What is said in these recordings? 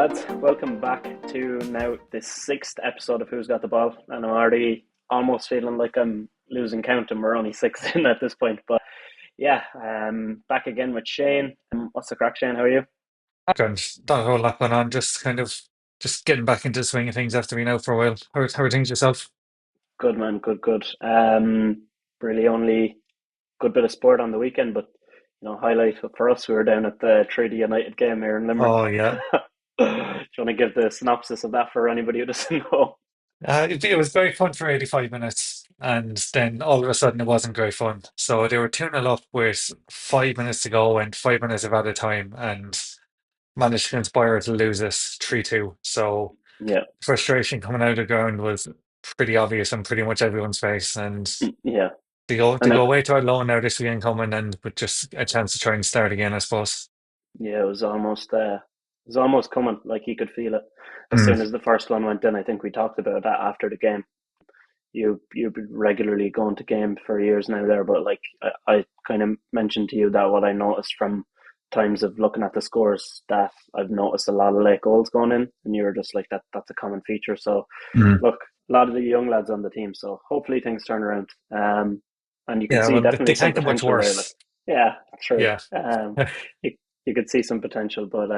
lads, welcome back to now the sixth episode of Who's Got the Ball, and I'm already almost feeling like I'm losing count and we're only six in at this point. But yeah, back again with Shane. What's the crack, Shane? How are you? Grand. Not a whole lot going on. Just getting back into the swing of things after being out for a while. How are things yourself? Good man, good. Really only good bit of sport on the weekend, but highlight for us, we were down at the Treaty United game here in Limerick. Oh yeah. Do you want to give the synopsis of that for anybody who doesn't know? It was very fun for 85 minutes, and then all of a sudden it wasn't great fun. So they were 2-0 up with 5 minutes to go and 5 minutes of added time, and managed to inspire to lose this 3-2. So Yeah, frustration coming out of the ground was pretty obvious on pretty much everyone's face. And yeah, to and go away to our loan now this weekend coming, and with just a chance to try and start again, I suppose. yeah, it was almost coming. Like you could feel it as Hmm. soon as the first one went in. I think we talked about that after the game. You've been regularly going to game for years now there, but like I kind of mentioned to you that what I noticed from times of looking at the scores that I've noticed a lot of late goals going in, and you were just like that's a common feature. So Hmm. look, a lot of the young lads on the team, so hopefully things turn around. And you can Yeah, see well, they definitely some can't get much potential there. Like, worse. yeah, true. Yeah. You you could see some potential, but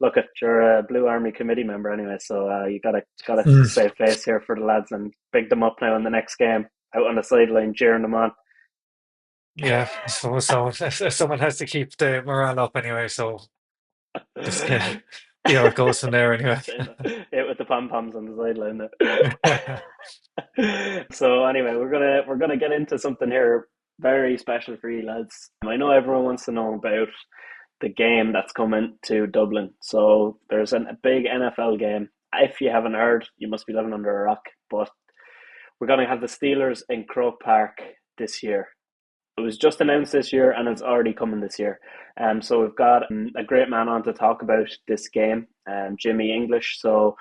look at you're a Blue Army committee member anyway, so you gotta Mm. save face here for the lads and big them up now in the next game, out on the sideline cheering them on. Yeah, so if someone has to keep the morale up anyway, so just see how it goes from there anyway. Hit with the pom poms on the sideline there. So anyway, we're gonna get into something here very special for you lads. I know everyone wants to know about the game that's coming to Dublin. So there's a big NFL game. If you haven't heard, you must be living under a rock. But we're going to have the Steelers in Croke Park this year. It was just announced this year and it's already coming this year. So we've got a great man on to talk about this game, Jimmy English. So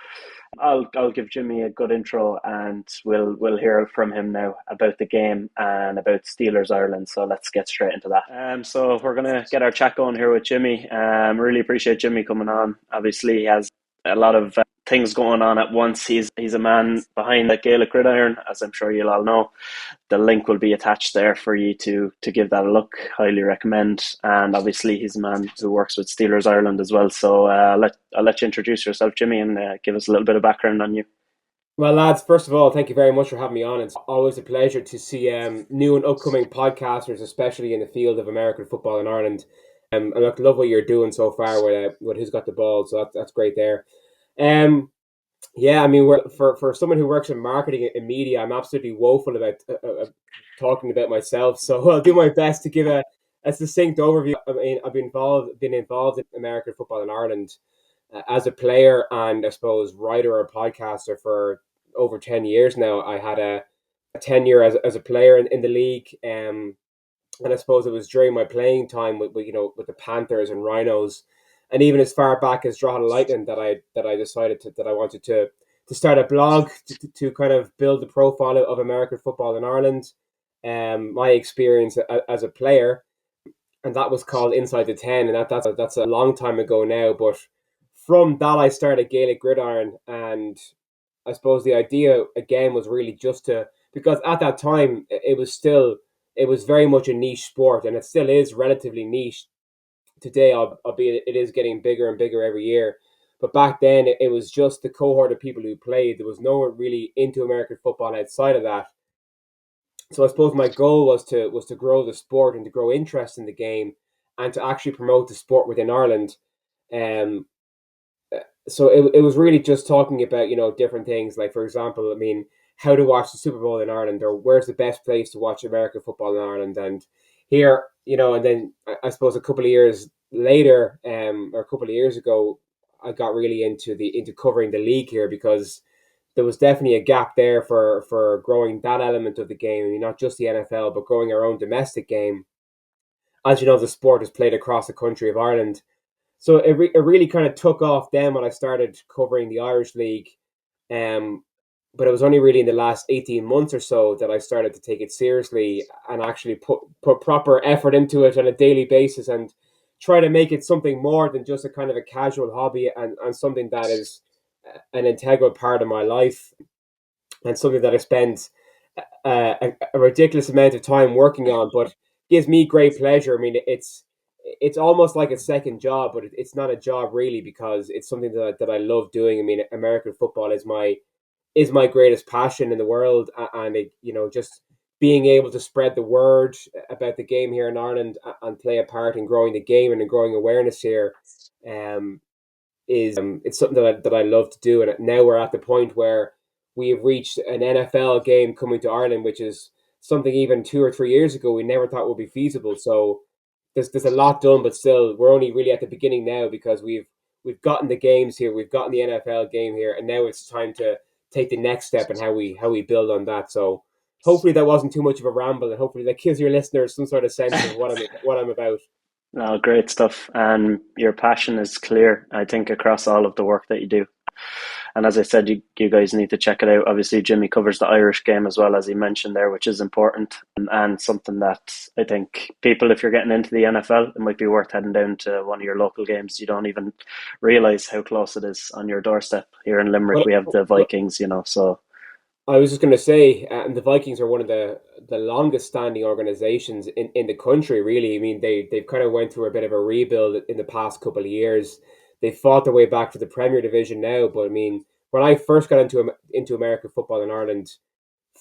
I'll give Jimmy a good intro and we'll hear from him now about the game and about Steelers Ireland. So let's get straight into that. So we're gonna get our chat going here with Jimmy. Really appreciate Jimmy coming on. Obviously, he has a lot of things going on at once. He's a man behind the Gaelic Gridiron, as I'm sure you'll all know. The link will be attached there for you to give that a look. Highly recommend. And obviously, he's a man who works with Steelers Ireland as well. So I'll let you introduce yourself, Jimmy, and give us a little bit of background on you. Well, lads, first of all, thank you very much for having me on. It's always a pleasure to see new and upcoming podcasters, especially in the field of American football in Ireland. And I love what you're doing so far with Who's Got the Ball, so that's great there. Um, yeah, I mean, for someone who works in marketing and media, I'm absolutely woeful about talking about myself. So I'll do my best to give a succinct overview. I mean, been involved in American football in Ireland as a player and I suppose writer or podcaster for over 10 years now. I had a tenure as a player in the league. And I suppose it was during my playing time with the Panthers and Rhinos, and even as far back as Drogheda Lightning that I decided that I wanted to start a blog to kind of build the profile of American football in Ireland, my experience as a player, and that was called Inside the Ten, and that's a long time ago now. But from that, I started Gaelic Gridiron, and I suppose the idea again was really just to, because at that time it was very much a niche sport, and it still is relatively niche today, albeit it is getting bigger and bigger every year. But back then, it was just the cohort of people who played. There was no one really into American football outside of that. So I suppose my goal was to grow the sport and to grow interest in the game, and to actually promote the sport within Ireland. Um, so it was really just talking about different things, like for example, I mean, how to watch the Super Bowl in Ireland, or where's the best place to watch American football in Ireland. And here, and then I suppose a couple of years later, or a couple of years ago, I got really into covering the league here, because there was definitely a gap there for growing that element of the game. I mean, not just the NFL, but growing our own domestic game. As you know, the sport is played across the country of Ireland, so it really kind of took off then when I started covering the Irish League. Um, but it was only really in the last 18 months or so that I started to take it seriously and actually put proper effort into it on a daily basis, and try to make it something more than just a kind of a casual hobby, and something that is an integral part of my life, and something that I spend a ridiculous amount of time working on, but gives me great pleasure. I mean, it's almost like a second job, but it's not a job really, because it's something that I love doing. I mean, American football is my greatest passion in the world, and it, just being able to spread the word about the game here in Ireland, and play a part in growing the game and in growing awareness here, um, is it's something that I love to do. And now we're at the point where we have reached an NFL game coming to Ireland, which is something even 2 or 3 years ago we never thought would be feasible. So there's a lot done, but still we're only really at the beginning now, because we've gotten the games here, we've gotten the NFL game here, and now it's time to take the next step and how we build on that. So hopefully that wasn't too much of a ramble, and hopefully that gives your listeners some sort of sense of what I'm about. No, great stuff. And your passion is clear, I think, across all of the work that you do. And as I said, you guys need to check it out. Obviously, Jimmy covers the Irish game as well, as he mentioned there, which is important, and something that I think people, if you're getting into the NFL, it might be worth heading down to one of your local games. You don't even realize how close it is on your doorstep. Here in Limerick, we have the Well, Vikings, so I was just going to say, and the Vikings are one of the longest standing organizations in the country. Really, I mean, they've kind of went through a bit of a rebuild in the past couple of years. They fought their way back to the Premier Division now, but I mean, when I first got into American football in Ireland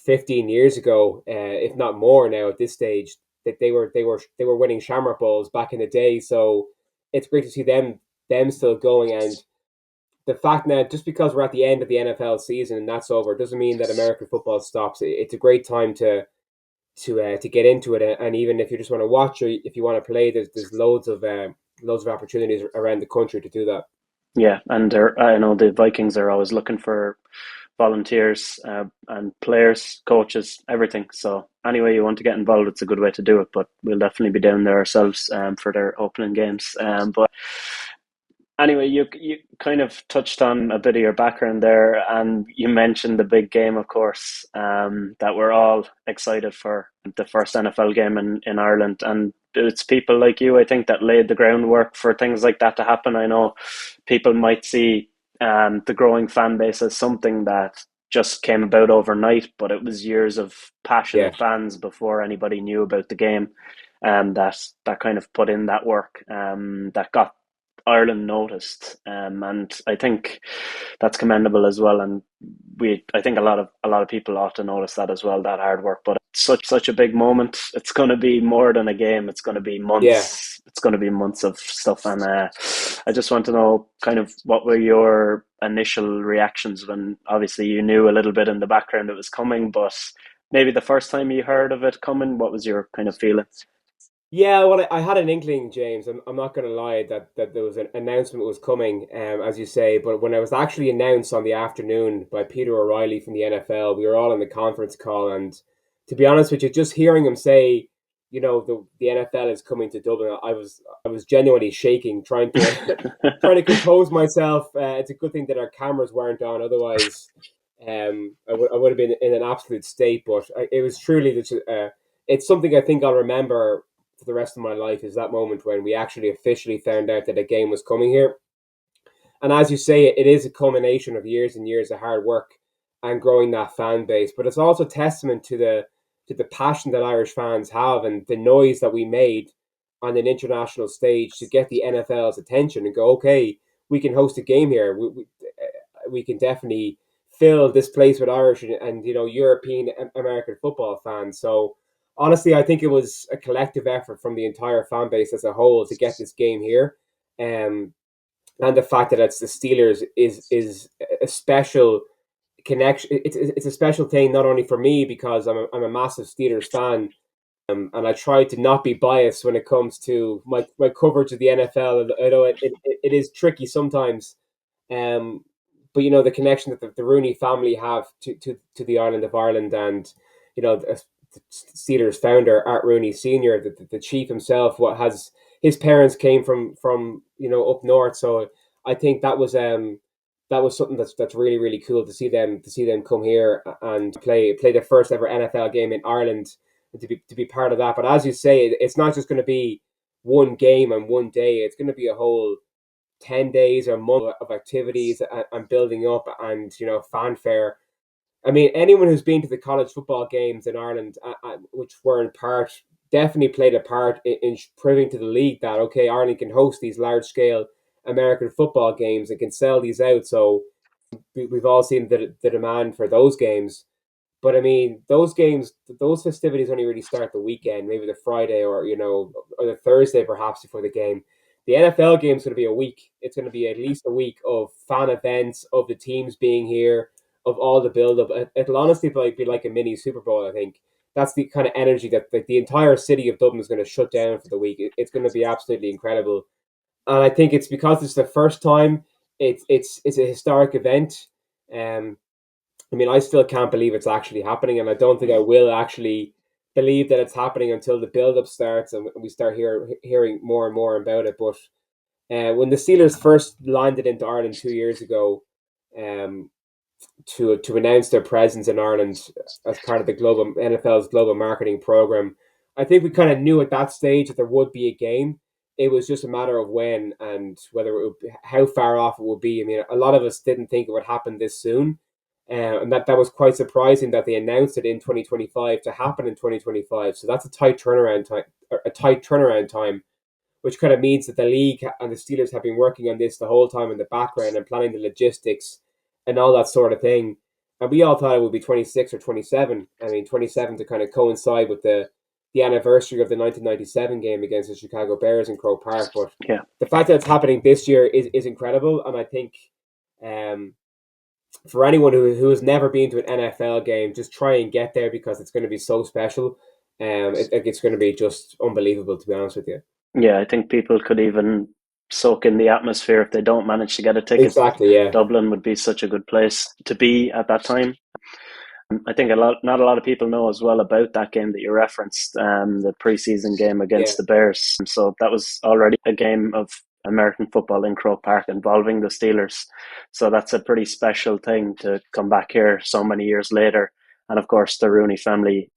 15 years ago, if not more now at this stage, that they were winning Shamrock Bowls back in the day. So it's great to see them still going. And the fact now, just because we're at the end of the NFL season and that's over, doesn't mean that American football stops. It's a great time to get into it, and even if you just want to watch, or if you want to play, there's loads of opportunities around the country to do that. yeah. And I know the Vikings are always looking for volunteers, and players, coaches, everything. So anyway, you want to get involved, it's a good way to do it. But we'll definitely be down there ourselves, for their opening games. But anyway, you kind of touched on a bit of your background there, and you mentioned the big game, of course, that we're all excited for, the first NFL game in Ireland. And it's people like you, I think, that laid the groundwork for things like that to happen. I know people might see the growing fan base as something that just came about overnight, but it was years of Yeah, passionate fans before anybody knew about the game, and that kind of put in that work, that got Ireland noticed, and I think that's commendable as well. And I think a lot of people ought to notice that as well, that hard work. But it's such a big moment. It's going to be more than a game. It's going to be yeah. months. It's going to be months of stuff. And I just want to know, kind of, what were your initial reactions when obviously you knew a little bit in the background it was coming, but maybe the first time you heard of it coming, what was your kind of feeling? Yeah, well, I had an inkling, James. I'm not going to lie that there was an announcement was coming, as you say. But when I was actually announced on the afternoon by Peter O'Reilly from the NFL, we were all in the conference call, and to be honest with you, just hearing him say, the NFL is coming to Dublin, I was genuinely shaking, trying to trying to compose myself. It's a good thing that our cameras weren't on, otherwise, I would have been in an absolute state. But it was truly just, it's something I think I'll remember for the rest of my life, is that moment when we actually officially found out that a game was coming here. And as you say, it is a culmination of years and years of hard work and growing that fan base. But it's also testament to the passion that Irish fans have, and the noise that we made on an international stage to get the NFL's attention and go, okay, we can host a game here. We can definitely fill this place with Irish and European American football fans. So honestly, I think it was a collective effort from the entire fan base as a whole to get this game here. Um, and the fact that it's the Steelers is a special connection. It's a special thing, not only for me, because I'm a massive Steelers fan, and I try to not be biased when it comes to my coverage of the NFL. I know it is tricky sometimes, um, but the connection that the Rooney family have to the island of Ireland, and the Steelers founder Art Rooney Senior, the chief himself, what has his parents came from up north. So I think that was something that's really really cool to see them come here and play their first ever NFL game in Ireland, and to be part of that. But as you say, it's not just going to be one game and one day. It's going to be a whole 10 days or month of activities and building up and, fanfare. I mean, anyone who's been to the college football games in Ireland, which were in part, definitely played a part in proving to the league that, okay, Ireland can host these large scale American football games and can sell these out. So we've all seen the demand for those games. But I mean, those games, those festivities only really start the weekend, maybe the Friday or the Thursday perhaps before the game. The NFL game is going to be a week. It's going to be at least a week of fan events, of the teams being here, of all the build up. It'll honestly be like a mini Super Bowl, I think. That's the kind of energy that the entire city of Dublin is going to shut down for the week. It's going to be absolutely incredible. And I think it's because it's the first time. It's a historic event. Um, I mean, I still can't believe it's actually happening, and I don't think I will actually believe that it's happening until the build-up starts and we start hearing more and more about it. But when the Steelers first landed into Ireland 2 years ago, um, to announce their presence in Ireland as part of the global NFL's global marketing program, I think we kind of knew at that stage that there would be a game. It was just a matter of when and whether how far off it would be. I mean, a lot of us didn't think it would happen this soon, and that was quite surprising that they announced it in 2025 to happen in 2025. So that's a tight turnaround time. Which kind of means that the league and the Steelers have been working on this the whole time in the background and planning the logistics and all that sort of thing. And we all thought it would be 26 or 27. I mean, 27 to kind of coincide with the anniversary of the 1997 game against the Chicago Bears in Croke Park. But Yeah. the fact that it's happening this year is incredible. And I think for anyone who has never been to an NFL game, just try and get there because it's going to be so special. It's going to be just unbelievable, to be honest with you. Yeah, I think people could even soak in the atmosphere if they don't manage to get a ticket. Exactly, yeah. Dublin would be such a good place to be at that time. I think not a lot of people know as well about that game that you referenced, the preseason game against the Bears. So that was already a game of American football in Croke Park involving the Steelers. So that's a pretty special thing to come back here so many years later. And of course, the Rooney family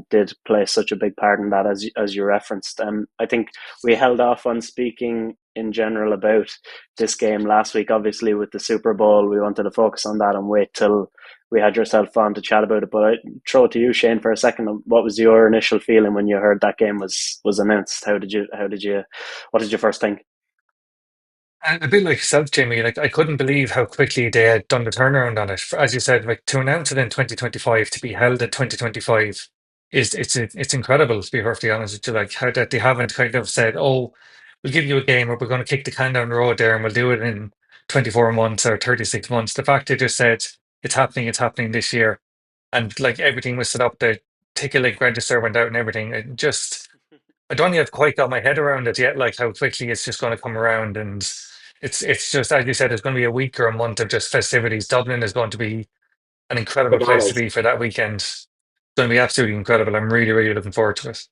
did play such a big part in that, as you referenced. I think we held off on speaking in general about this game last week. Obviously, with the Super Bowl, we wanted to focus on that and wait till we had yourself on to chat about it. But I throw it to you, Shane, for a second. What was your initial feeling when you heard that game was announced? What did you first think? A bit like yourself, Jamie. Like I couldn't believe how quickly they had done the turnaround on it. As you said, like to announce it in 2025, to be held in 2025, it's incredible. To be perfectly honest with you, like how that they haven't kind of said, "Oh, we'll give you a game, or we're going to kick the can down the road there, and we'll do it in 24 months or 36 months." The fact they just said it's happening this year, and like everything was set up, the ticket like register went out and everything. It just I don't have quite got my head around it yet, like how quickly it's just going to come around, and it's just as you said, it's going to be a week or a month of just festivities. Dublin is going to be an incredible place to Bananas. be for that weekend. It's going to be absolutely incredible. I'm really, really looking forward to it.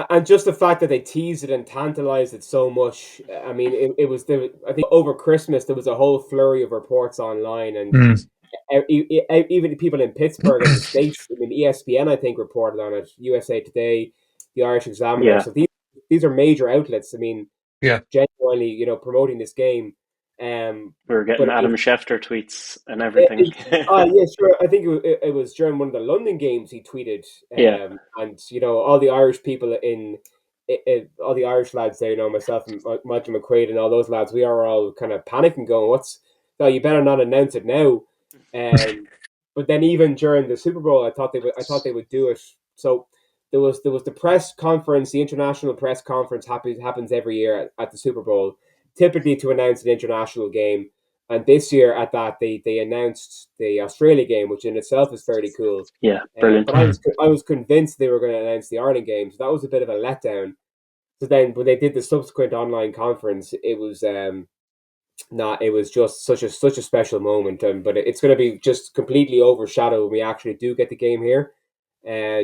And just the fact that they teased it and tantalized it so much. I mean, it was I think over Christmas there was a whole flurry of reports online, and Mm. even people in Pittsburgh and the States. I mean, ESPN I think reported on it. USA Today, the Irish Examiner. Yeah. So these are major outlets. I mean, Yeah. genuinely, promoting this game. We were getting But Adam Schefter tweets and everything. yeah, sure. I think it was during one of the London games he tweeted. Yeah. And all the Irish people all the Irish lads there, myself and Michael McQuaid and all those lads, we are all kind of panicking, going, "No, you better not announce it now." But then even during the Super Bowl, I thought they would do it. So there was the press conference, the international press conference happens every year at the Super Bowl, typically to announce an international game. And this year at that, they announced the Australia game, which in itself is fairly cool. Yeah, brilliant. But I was convinced they were going to announce the Ireland game, so that was a bit of a letdown. So then when they did the subsequent online conference, it was it was just such a special moment. But it's going to be just completely overshadowed when we actually do get the game here.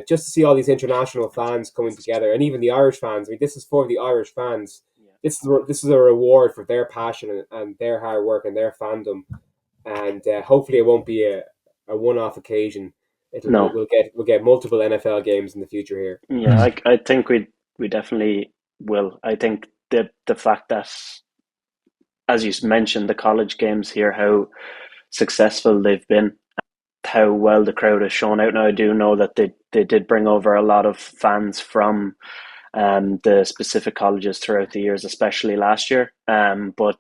Just to see all these international fans coming together, and even the Irish fans. I mean, this is for the Irish fans. This is a reward for their passion and their hard work and their fandom, and hopefully it won't be a one-off occasion. We'll get multiple NFL games in the future here. Yeah, I think we definitely will. I think the fact that, as you mentioned, the college games here, how successful they've been, how well the crowd has shown out. Now, I do know that they did bring over a lot of fans from the specific colleges throughout the years, especially last year. But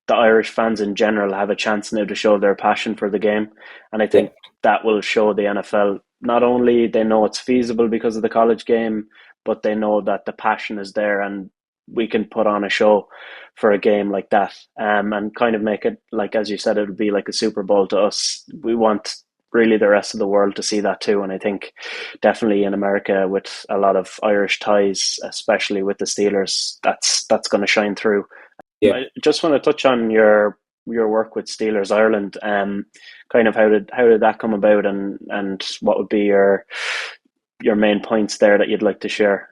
the Irish fans in general have a chance now to show their passion for the game, and I Yeah, think that will show the NFL not only they know it's feasible because of the college game, but they know that the passion is there, and we can put on a show for a game like that, and kind of make it like, as you said, it would be like a Super Bowl to us. We want really the rest of the world to see that too, and I think definitely in America with a lot of Irish ties, especially with the Steelers, that's going to shine through. yeah. I just want to touch on your work with Steelers Ireland. Kind of how did that come about, and what would be your main points there that you'd like to share?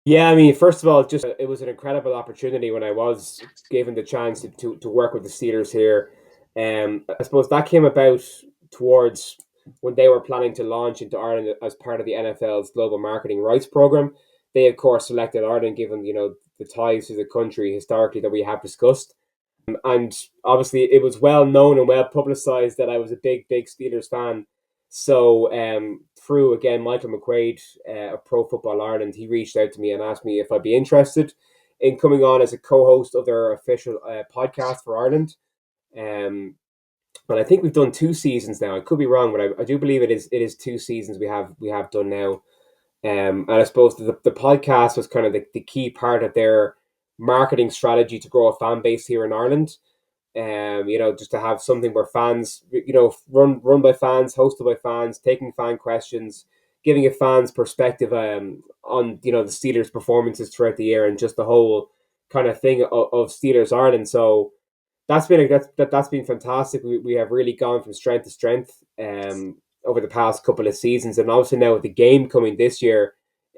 Yeah, I mean, first of all, just it was an incredible opportunity when I was given the chance to work with the Steelers here. I suppose that came about towards when they were planning to launch into Ireland as part of the NFL's global marketing rights program. They, of course, selected Ireland, given the ties to the country historically that we have discussed. And obviously, it was well known and well publicized that I was a big Steelers fan. So through again Michael McQuaid of Pro Football Ireland, he reached out to me and asked me if I'd be interested in coming on as a co-host of their official podcast for Ireland. Um, and I think we've done 2 seasons now. I could be wrong, but I do believe it is 2 seasons we have done now. And I suppose the podcast was kind of the key part of their marketing strategy to grow a fan base here in Ireland. Just to have something where fans, run by fans, hosted by fans, taking fan questions, giving a fan's perspective on the Steelers' performances throughout the year and just the whole kind of thing of Steelers Ireland. So that's been fantastic. We have really gone from strength to strength over the past couple of seasons, and obviously now with the game coming this year,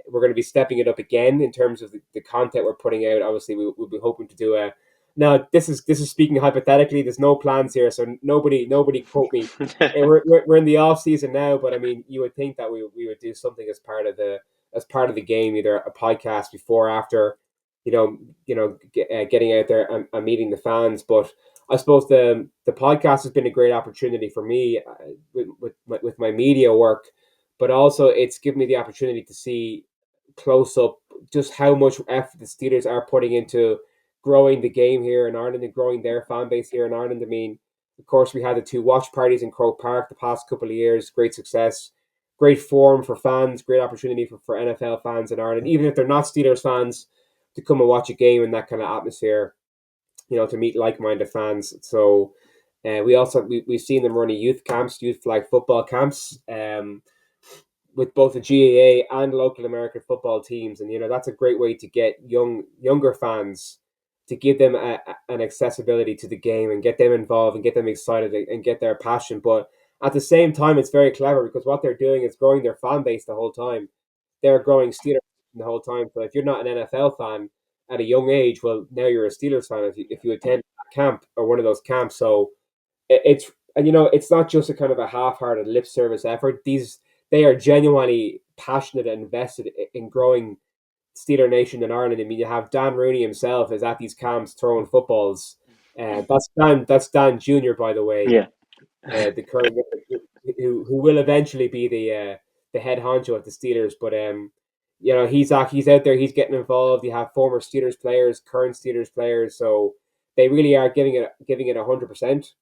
we're going to be stepping it up again in terms of the content we're putting out. Obviously, we'll be hoping to do a. Now, this is speaking hypothetically. There's no plans here, so nobody quote me. We're in the off season now, but I mean, you would think that we would do something as part of the game, either a podcast before, after, getting out there and meeting the fans. But I suppose the podcast has been a great opportunity for me with my media work, but also it's given me the opportunity to see close up just how much effort the Steelers are putting into growing the game here in Ireland and growing their fan base here in Ireland. I mean, of course, we had the 2 watch parties in Croke Park the past couple of years. Great success, great forum for fans, great opportunity for NFL fans in Ireland, even if they're not Steelers fans, to come and watch a game in that kind of atmosphere. To meet like-minded fans. So we've seen them running youth camps, youth flag football camps, with both the GAA and local American football teams, and that's a great way to get younger fans, to give them an accessibility to the game and get them involved and get them excited and get their passion. But at the same time, it's very clever because what they're doing is growing their fan base the whole time. They're growing Steelers the whole time. So if you're not an NFL fan at a young age, well, now you're a Steelers fan if you attend a camp or one of those camps. So it's and it's not just a kind of a half-hearted lip service effort. They are genuinely passionate and invested in growing Steeler Nation in Ireland. I mean, you have Dan Rooney himself is at these camps throwing footballs. That's Dan Junior, by the way, Yeah. the current who will eventually be the head honcho at the Steelers. But he's out there, he's getting involved. You have former Steelers players, current Steelers players, so they really are giving it 100%.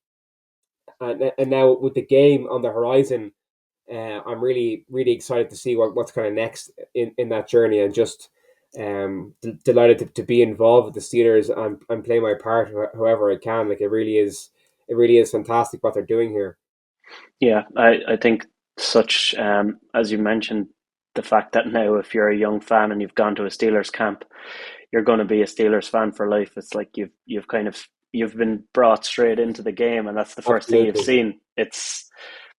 And now with the game on the horizon, I'm really really excited to see what's kind of next in that journey, and just delighted to be involved with the Steelers and play my part however I can. Like it really is fantastic what they're doing here. Yeah, I think such as you mentioned, the fact that now if you're a young fan and you've gone to a Steelers camp, you're going to be a Steelers fan for life. It's like you've been brought straight into the game, and that's the first thing you've Absolutely. seen. It's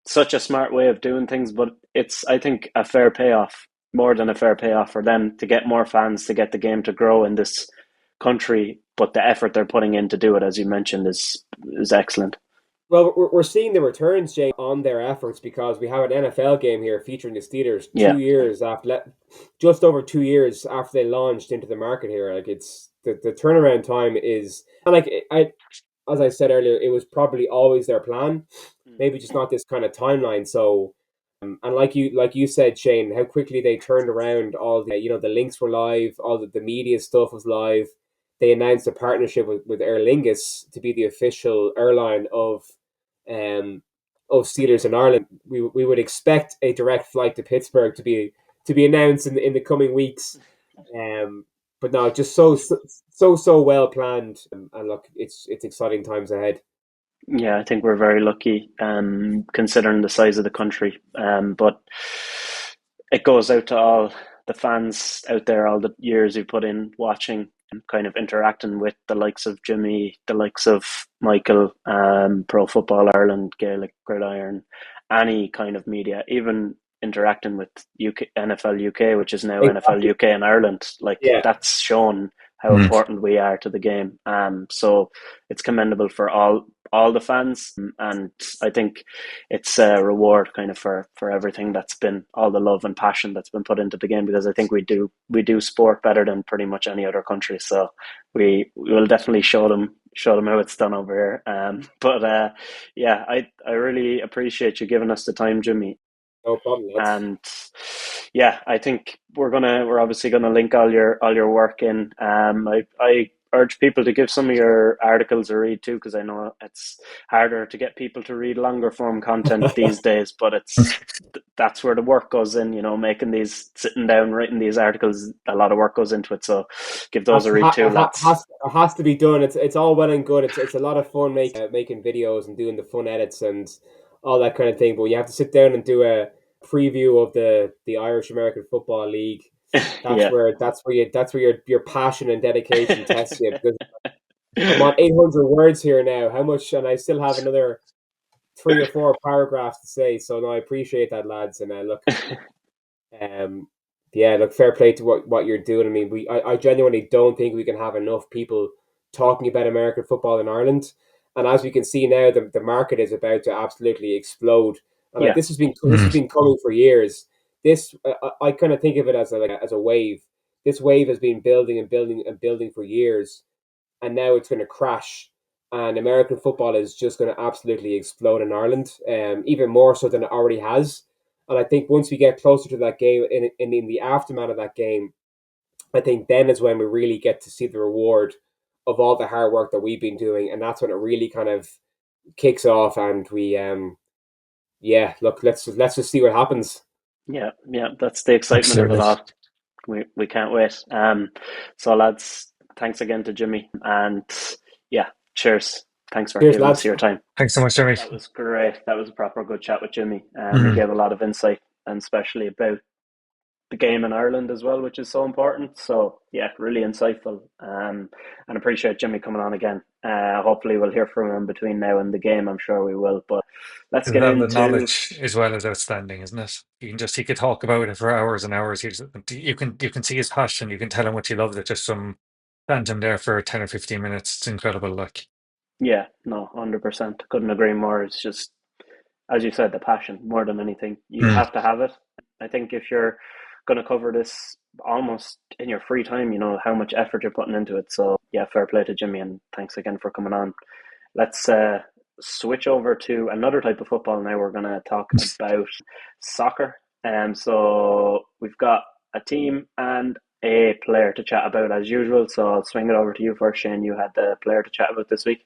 such a smart way of doing things, but it's, I think, a fair payoff, more than a fair payoff for them to get more fans, to get the game to grow in this country. But the effort they're putting in to do it, as you mentioned, is excellent. Well, we're seeing the returns, Jay, on their efforts because we have an NFL game here featuring the Steelers Yeah, 2 years after, just over 2 years after they launched into the market here. Like it's the turnaround time is, and like as I said earlier, it was probably always their plan, maybe just not this kind of timeline. So, and like you said, Shane, how quickly they turned around all the the links were live, all the media stuff was live. They announced a partnership with Aer Lingus to be the official airline um, of Steelers in Ireland. We would expect a direct flight to Pittsburgh to be announced in the coming weeks. Um, but no, just so well planned, and look, it's exciting times ahead. yeah. I think we're very lucky, considering the size of the country. But it goes out to all the fans out there, all the years you put in watching and kind of interacting with the likes of Jimmy, the likes of Michael, Pro Football Ireland, Gaelic, Gridiron, any kind of media, even interacting with NFL UK, which is now NFL Exactly. UK in Ireland. Like Yeah. that's shown how Mm. important we are to the game. So it's commendable for all the fans, and I think it's a reward kind of for everything that's been all the love and passion that's been put into the game, because I think we do sport better than pretty much any other country. So we will definitely show them how it's done over here. But yeah, I really appreciate you giving us the time, Jimmy. No problem, lads. And yeah, I think we're obviously gonna link all your work in. I urge people to give some of your articles a read too, because I know it's harder to get people to read longer form content these days, but that's where the work goes in, making these, sitting down, writing these articles, a lot of work goes into it. So give those a read too, lads. Has to be done. It's all well and good. It's a lot of fun making videos and doing the fun edits and all that kind of thing. But when you have to sit down and do a preview of the Irish American Football League, Yeah. that's where your passion and dedication tests you. Because I'm on 800 words here now. How much? And I still have another 3 or 4 paragraphs to say. So no, I appreciate that, lads. And look, um, yeah, look, fair play to what you're doing. I mean, I genuinely don't think we can have enough people talking about American football in Ireland. And as we can see now, the market is about to absolutely explode. And like Yeah. this has Mm. been coming for years. This I kind of think of it as as a wave. This wave has been building and building and building for years, and now it's going to crash. And American football is just going to absolutely explode in Ireland, even more so than it already has. And I think once we get closer to that game, in the aftermath of that game, I think then is when we really get to see the reward of all the hard work that we've been doing, and that's when it really kind of kicks off. And we, yeah, look, let's just see what happens. Yeah, yeah, that's the excitement of it Absolutely. all. We can't wait. So lads, thanks again to Jimmy, and yeah, cheers. Thanks for Cheers, giving us lads. your time. Thanks so much, Jeremy. That was great. That was a proper good chat with Jimmy. He Mm. gave a lot of insight, and especially about the game in Ireland as well, which is so important. So yeah, really insightful. And appreciate Jimmy coming on again. Hopefully we'll hear from him between now and the game. I'm sure we will. But let's His get level of into knowledge as well is outstanding, isn't it? He could talk about it for hours and hours. You can see his passion. You can tell him what he loves it just from standing there for 10 or 15 minutes. It's incredible. Like, yeah, no, 100%. Couldn't agree more. It's just, as you said, the passion more than anything. You mm, have to have it. I think if you're going to cover this almost in your free time, you know how much effort you're putting into it. So yeah, fair play to Jimmy, and thanks again for coming on. Let's switch over to another type of football now. We're going to talk about soccer. So we've got a team and a player to chat about as usual. So I'll swing it over to you first, Shane. You had the player to chat about this week.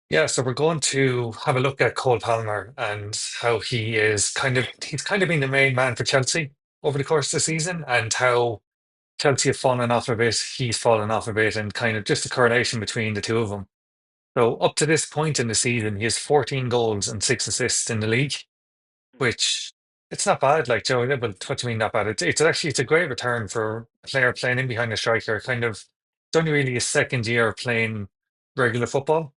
yeah, so we're going to have a look at Cole Palmer and how he's kind of been the main man for Chelsea over the course of the season, and how Chelsea have fallen off a bit, he's fallen off a bit, and kind of just the correlation between the two of them. So up to this point in the season, he has 14 goals and 6 assists in the league, which it's not bad. Like Joe, but what do you mean not bad? It's a great return for a player playing in behind a striker. Kind of, it's only really his second year of playing regular football.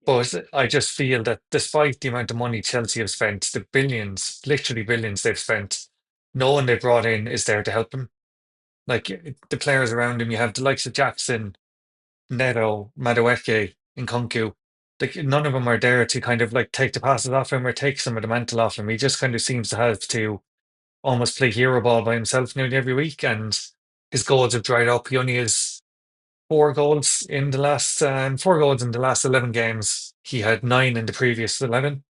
But I just feel that despite the amount of money Chelsea have spent, the billions, literally billions they've spent, no one they brought in is there to help him. Like the players around him, you have the likes of Jackson, Neto, Madueke, Nkunku. like none of them are there to kind of like take the passes off him or take some of the mantle off him. He just kind of seems to have to almost play hero ball by himself nearly every week, and his goals have dried up. He only has 4 goals in the last 11 games. He had 9 in the previous 11.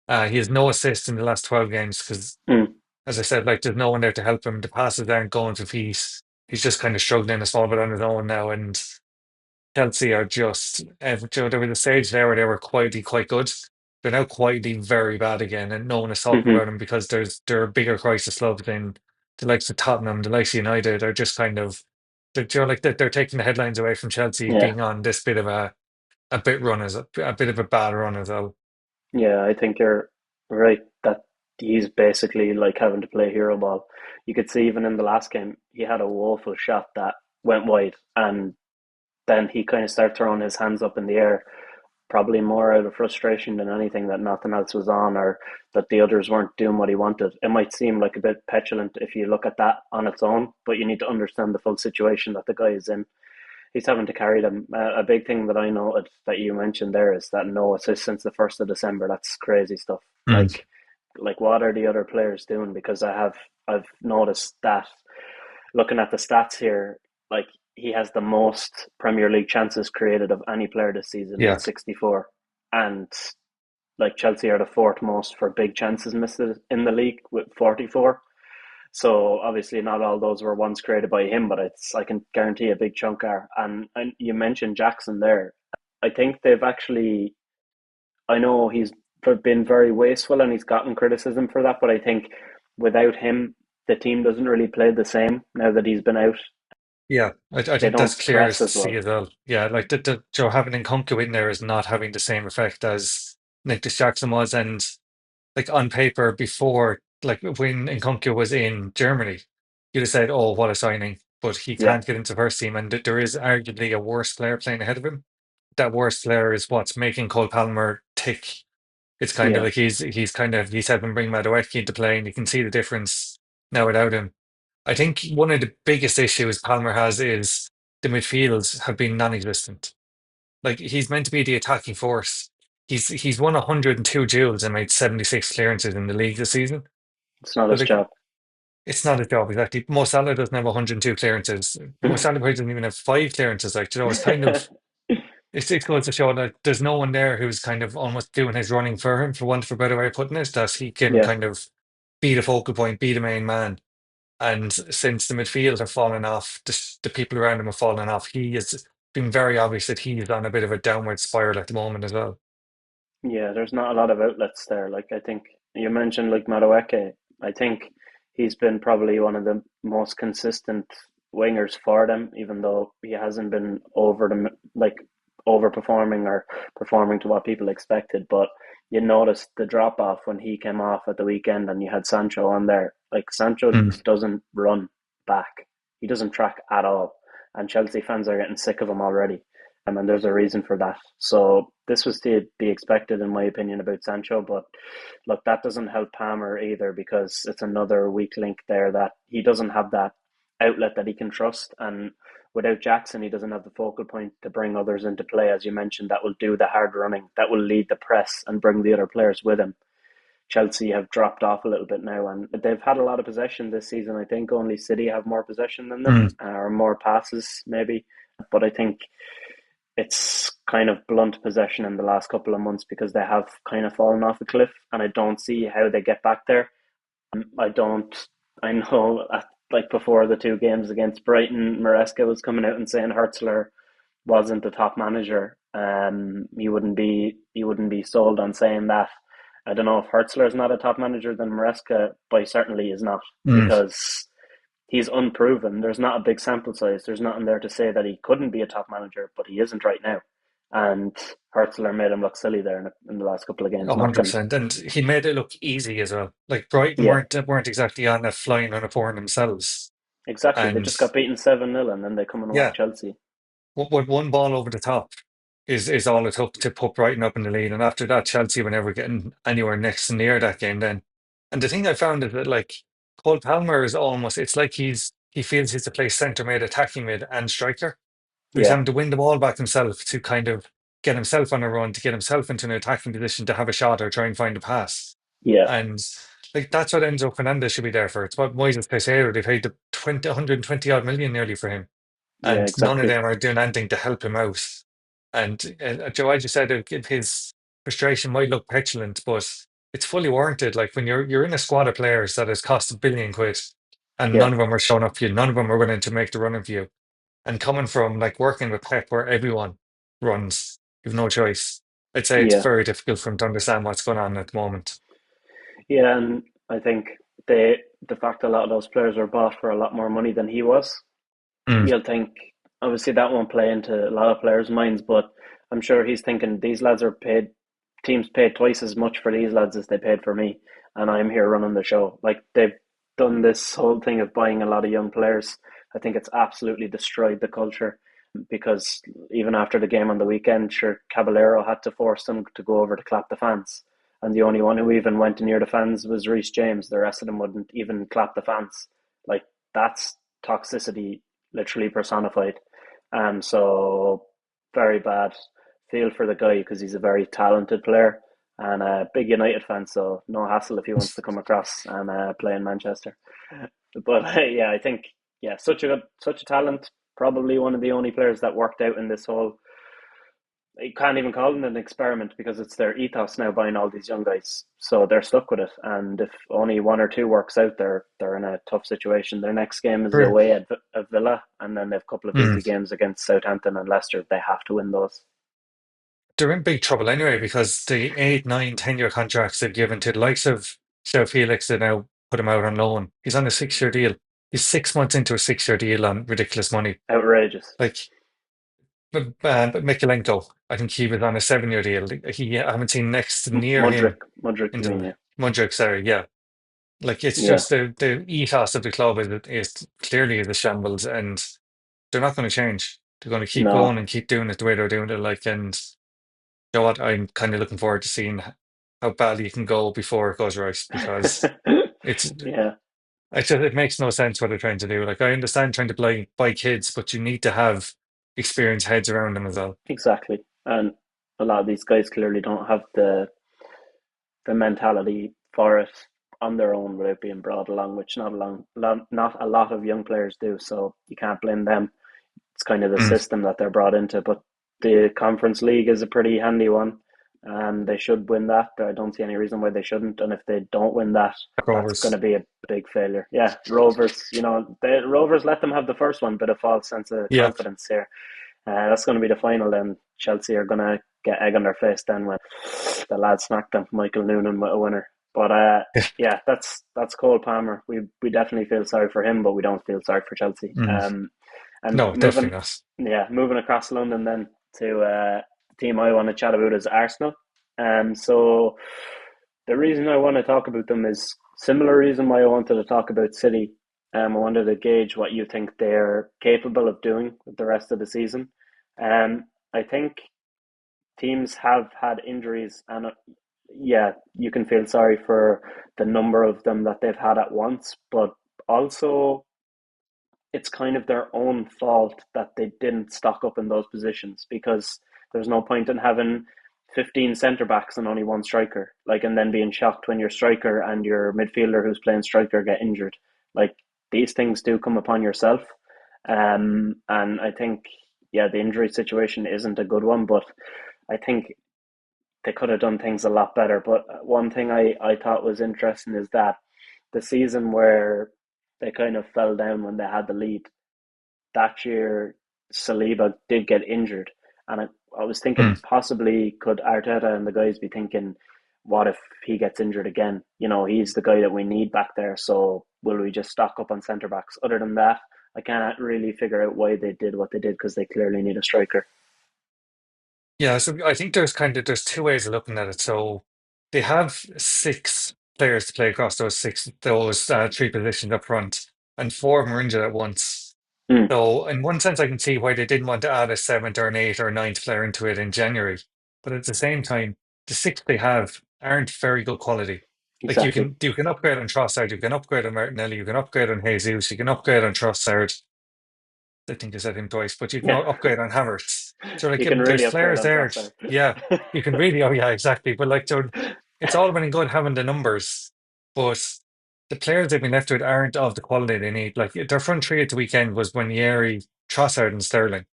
He has no assists in the last 12 games because, Mm. as I said, like there's no one there to help him. The passes aren't going to feet. He's just kind of struggling a small bit on his own now, and Chelsea are just, there was a stage there where they were quietly quite good. They're now quietly very bad again, and no one is talking Hmm. about them because there are bigger crisis clubs than the likes of Tottenham, the likes of United are just kind of, they're taking the headlines away from Chelsea Yeah, being on this bit of a bit of a bad run as well. yeah, I think you're right that he's basically like having to play hero ball. You could see even in the last game, he had a woeful shot that went wide, and then he kind of started throwing his hands up in the air, probably more out of frustration than anything that nothing else was on or that the others weren't doing what he wanted. It might seem like a bit petulant if you look at that on its own, but you need to understand the full situation that the guy is in. He's having to carry them. A big thing that I noted that you mentioned there is that no assists since the 1st of December. That's crazy stuff. Mm. Like what are the other players doing? Because I've noticed that looking at the stats here, like he has the most Premier League chances created of any player this season with Yeah, 64, and like Chelsea are the fourth most for big chances missed in the league with 44. So obviously not all those were ones created by him, but it's I can guarantee a big chunk are. And you mentioned Jackson there. I think they've actually. I know he's been very wasteful and he's gotten criticism for that, but I think without him, the team doesn't really play the same now that he's been out. yeah, I They think that's don't clear as press to as see well. as well. Yeah, like Joe having Nkunku in there is not having the same effect as Nicholas Jackson was, and like on paper before, like when Nkunku was in Germany, you'd have said, "Oh, what a signing!" But he Yeah, can't get into the first team, and there is arguably a worse player playing ahead of him. That worst player is what's making Cole Palmer tick. It's kind of yeah, like he's helping bring Madueke into play, and you can see the difference now without him. I think one of the biggest issues Palmer has is the midfields have been non-existent. Like he's meant to be the attacking force. He's won 102 duels and made 76 clearances in the league this season. it's not So his like job. it's not his job exactly. Mo Salah doesn't have 102 clearances. Mo Salah probably doesn't even have 5 clearances. Like it's kind of it goes to show that there's no one there who's kind of almost doing his running for him, for want of a better way of putting it, that he can Yeah, kind of be the focal point, be the main man. And since the midfield have fallen off, the people around him have fallen off. He has been very obvious that he is on a bit of a downward spiral at the moment as well. yeah. There's not a lot of outlets there. Like I think you mentioned, like Madueke. I think he's been probably one of the most consistent wingers for them, even though he hasn't been over the like overperforming or performing to what people expected. But you noticed the drop off when he came off at the weekend, and you had Sancho on there. Like Sancho Mm. doesn't run back; he doesn't track at all, and Chelsea fans are getting sick of him already. And there's a reason for that. So this was to be expected, in my opinion, about Sancho. But look, that doesn't help Palmer either because it's another weak link there that he doesn't have that outlet that he can trust. And without Jackson, he doesn't have the focal point to bring others into play, as you mentioned, that will do the hard running, that will lead the press and bring the other players with him. Chelsea have dropped off a little bit now, and they've had a lot of possession this season. I think only City have more possession than them, Mm. or more passes, maybe. But I think it's kind of blunt possession in the last couple of months because they have kind of fallen off a cliff, and I don't see how they get back there. I don't. I know, like before the two games against Brighton, Maresca was coming out and saying Hertzler wasn't the top manager. He wouldn't be sold on saying that. I don't know if Hertzler is not a top manager than Maresca, but he certainly is not Mm. because he's unproven. There's not a big sample size. There's nothing there to say that he couldn't be a top manager, but he isn't right now. And Hertzler made him look silly there in the last couple of games, A not hundred them. percent, and he made it look easy as well. Like Brighton Yeah, weren't exactly on a flying on a horn themselves, exactly. They and just got beaten 7-0, and then they come and whack yeah, Chelsea. what one ball over the top is all it took to put Brighton up in the lead, and after that, Chelsea were never getting anywhere next to near that game. Then, and the thing I found is that like Cole Palmer is almost it's like he feels he's to play centre mid, attacking mid, and striker. So he's Yeah, having to win the ball back himself to kind of get himself on a run, to get himself into an attacking position, to have a shot or try and find a pass. Yeah, And like that's what Enzo Fernandez should be there for. It's what Moises Caicedo, they paid the 120 odd million nearly for him. yeah, And none of exactly. them are doing anything to help him out. And Joe, I just said his frustration might look petulant, but it's fully warranted. Like when you're in a squad of players that has cost £1 billion, and Yeah, none of them are showing up for you, none of them are willing to make the run for you. And coming from like working with Pep, where everyone runs, you've no choice. I'd say it's yeah, very difficult for him to understand what's going on at the moment. yeah. And I think the fact a lot of those players were bought for a lot more money than he was, Mm, you'll think obviously that won't play into a lot of players' minds, but I'm sure he's thinking these lads are paid. Teams paid twice as much for these lads as they paid for me, and I'm here running the show. Like they've done this whole thing of buying a lot of young players. I think it's absolutely destroyed the culture because even after the game on the weekend, sure, Caballero had to force them to go over to clap the fans. And the only one who even went near the fans was Reece James. The rest of them wouldn't even clap the fans. Like that's toxicity literally personified. So very bad. Feel for the guy because he's a very talented player and a big United fan. So no hassle if he wants to come across and play in Manchester. But yeah, I think yeah, such a talent. Probably one of the only players that worked out in this whole. You can't even call it an experiment because it's their ethos now buying all these young guys. So they're stuck with it. And if only one or two works out, they're in a tough situation. Their next game is true. away at Villa, and then they have a couple of easy Mm. games against Southampton and Leicester. They have to win those. They're in big trouble anyway because the 8, 9, 10 year contracts they've given to the likes of Joe Felix, they now put him out on loan. He's on a 6 year deal. He's 6 months into a 6 year deal on ridiculous money. Outrageous. Like, but Mikalenko, I think he was on a 7 year deal. I haven't seen next to near him Mudrick, in you mean? the Yeah, Mudryk, sorry, yeah. Like it's yeah. just the ethos of the club is clearly is a shambles, and they're not going to change. They're going to keep No, going and keep doing it the way they're doing it. Like, and you know what? I'm kind of looking forward to seeing how badly it can go before it goes right because it's yeah, it makes no sense what they're trying to do. Like I understand trying to buy kids, but you need to have experienced heads around them as well. exactly. And a lot of these guys clearly don't have the mentality for it on their own without being brought along, which not a lot of young players do. So you can't blame them. It's kind of the Mm, system that they're brought into. But the Conference League is a pretty handy one, and they should win that. I don't see any reason why they shouldn't. And if they don't win that, that's going to Rovers. be a big failure. Yeah, Rovers. The Rovers let them have the first one, bit of false sense of Yeah. confidence here. That's going to be the final. Then Chelsea are going to get egg on their face. Then when the lad smacked them, Michael Noonan with a winner. But yeah, that's Cole Palmer. We definitely feel sorry for him, but we don't feel sorry for Chelsea. Mm. And No, definitely not. moving across London then to the team I want to chat about is Arsenal. So the reason I want to talk about them is similar reason why I wanted to talk about City. I wanted to gauge what you think they're capable of doing with the rest of the season. I think teams have had injuries, and yeah, you can feel sorry for the number of them that they've had at once, but also it's kind of their own fault that they didn't stock up in those positions because there's no point in having 15 centre backs and only one striker, like, and then being shocked when your striker and your midfielder who's playing striker get injured. Like, these things do come upon yourself. And I think, yeah, the injury situation isn't a good one, but I think they could have done things a lot better. But one thing I thought was interesting is that the season where they kind of fell down when they had the lead, that year Saliba did get injured, and I was thinking Mm. possibly could Arteta and the guys be thinking, what if he gets injured again? He's the guy that we need back there. So will we just stock up on centre backs? Other than that, I can't really figure out why they did what they did because they clearly need a striker. Yeah, so I think there's two ways of looking at it. So they have six players to play across those three positions up front, and four of them are injured at once. Mm, So in one sense, I can see why they didn't want to add a seventh or an eighth or a ninth player into it in January. But at the same time, the six they have aren't very good quality. Like exactly. you can upgrade on Trossard, you can upgrade on Martinelli, you can upgrade on Jesus, you can upgrade on Trossard. I think I said him twice, but you can upgrade on Havertz. So like You can there's really upgrade players on there. Trossard. Yeah, you can really. Oh yeah, exactly. But like, so it's all well and good having the numbers, but the players they've been left with aren't of the quality they need. Like their front three at the weekend was Yeri, Trossard, and Sterling.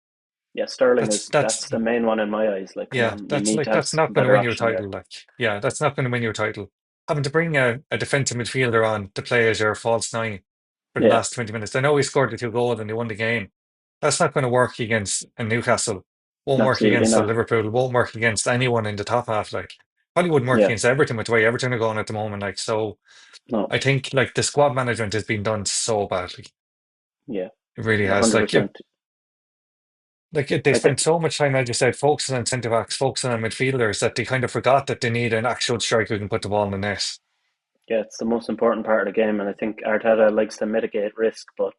Yeah, Sterling That's is that's that's the main one in my eyes. Like, come yeah, on, you that's need like to have that's not going to better win you a option there. title. Like, yeah, that's not going to win you a title. Having to bring a defensive midfielder on to play as your false nine for the Yeah, last 20 minutes. I know he scored the two goals and they won the game. That's not going to work against a Newcastle. Won't work absolutely against a not. Liverpool. Won't work against anyone in the top half. Like, probably wouldn't work Yeah, against Everton with the way Everton are going at the moment. Like, so no, I think like the squad management has been done so badly. yeah, It really has. 100%. They Like, spent so much time, as you said, focusing on centre backs, focusing on midfielders that they kind of forgot that they need an actual striker who can put the ball in the net. yeah, it's the most important part of the game, and I think Arteta likes to mitigate risk, but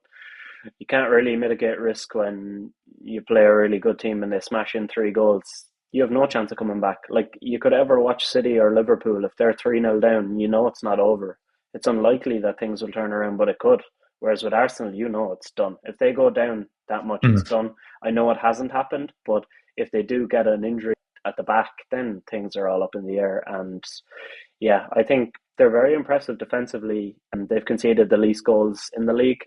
you can't really mitigate risk when you play a really good team and they smash in 3 goals. You have no chance of coming back. Like, you could ever watch City or Liverpool, if they're 3-0 down, you know it's not over. It's unlikely that things will turn around, but it could. Whereas with Arsenal, you know it's done. If they go down that much, Hmm. it's done. I know it hasn't happened, but if they do get an injury at the back, then things are all up in the air. And yeah, I think they're very impressive defensively, and they've conceded the least goals in the league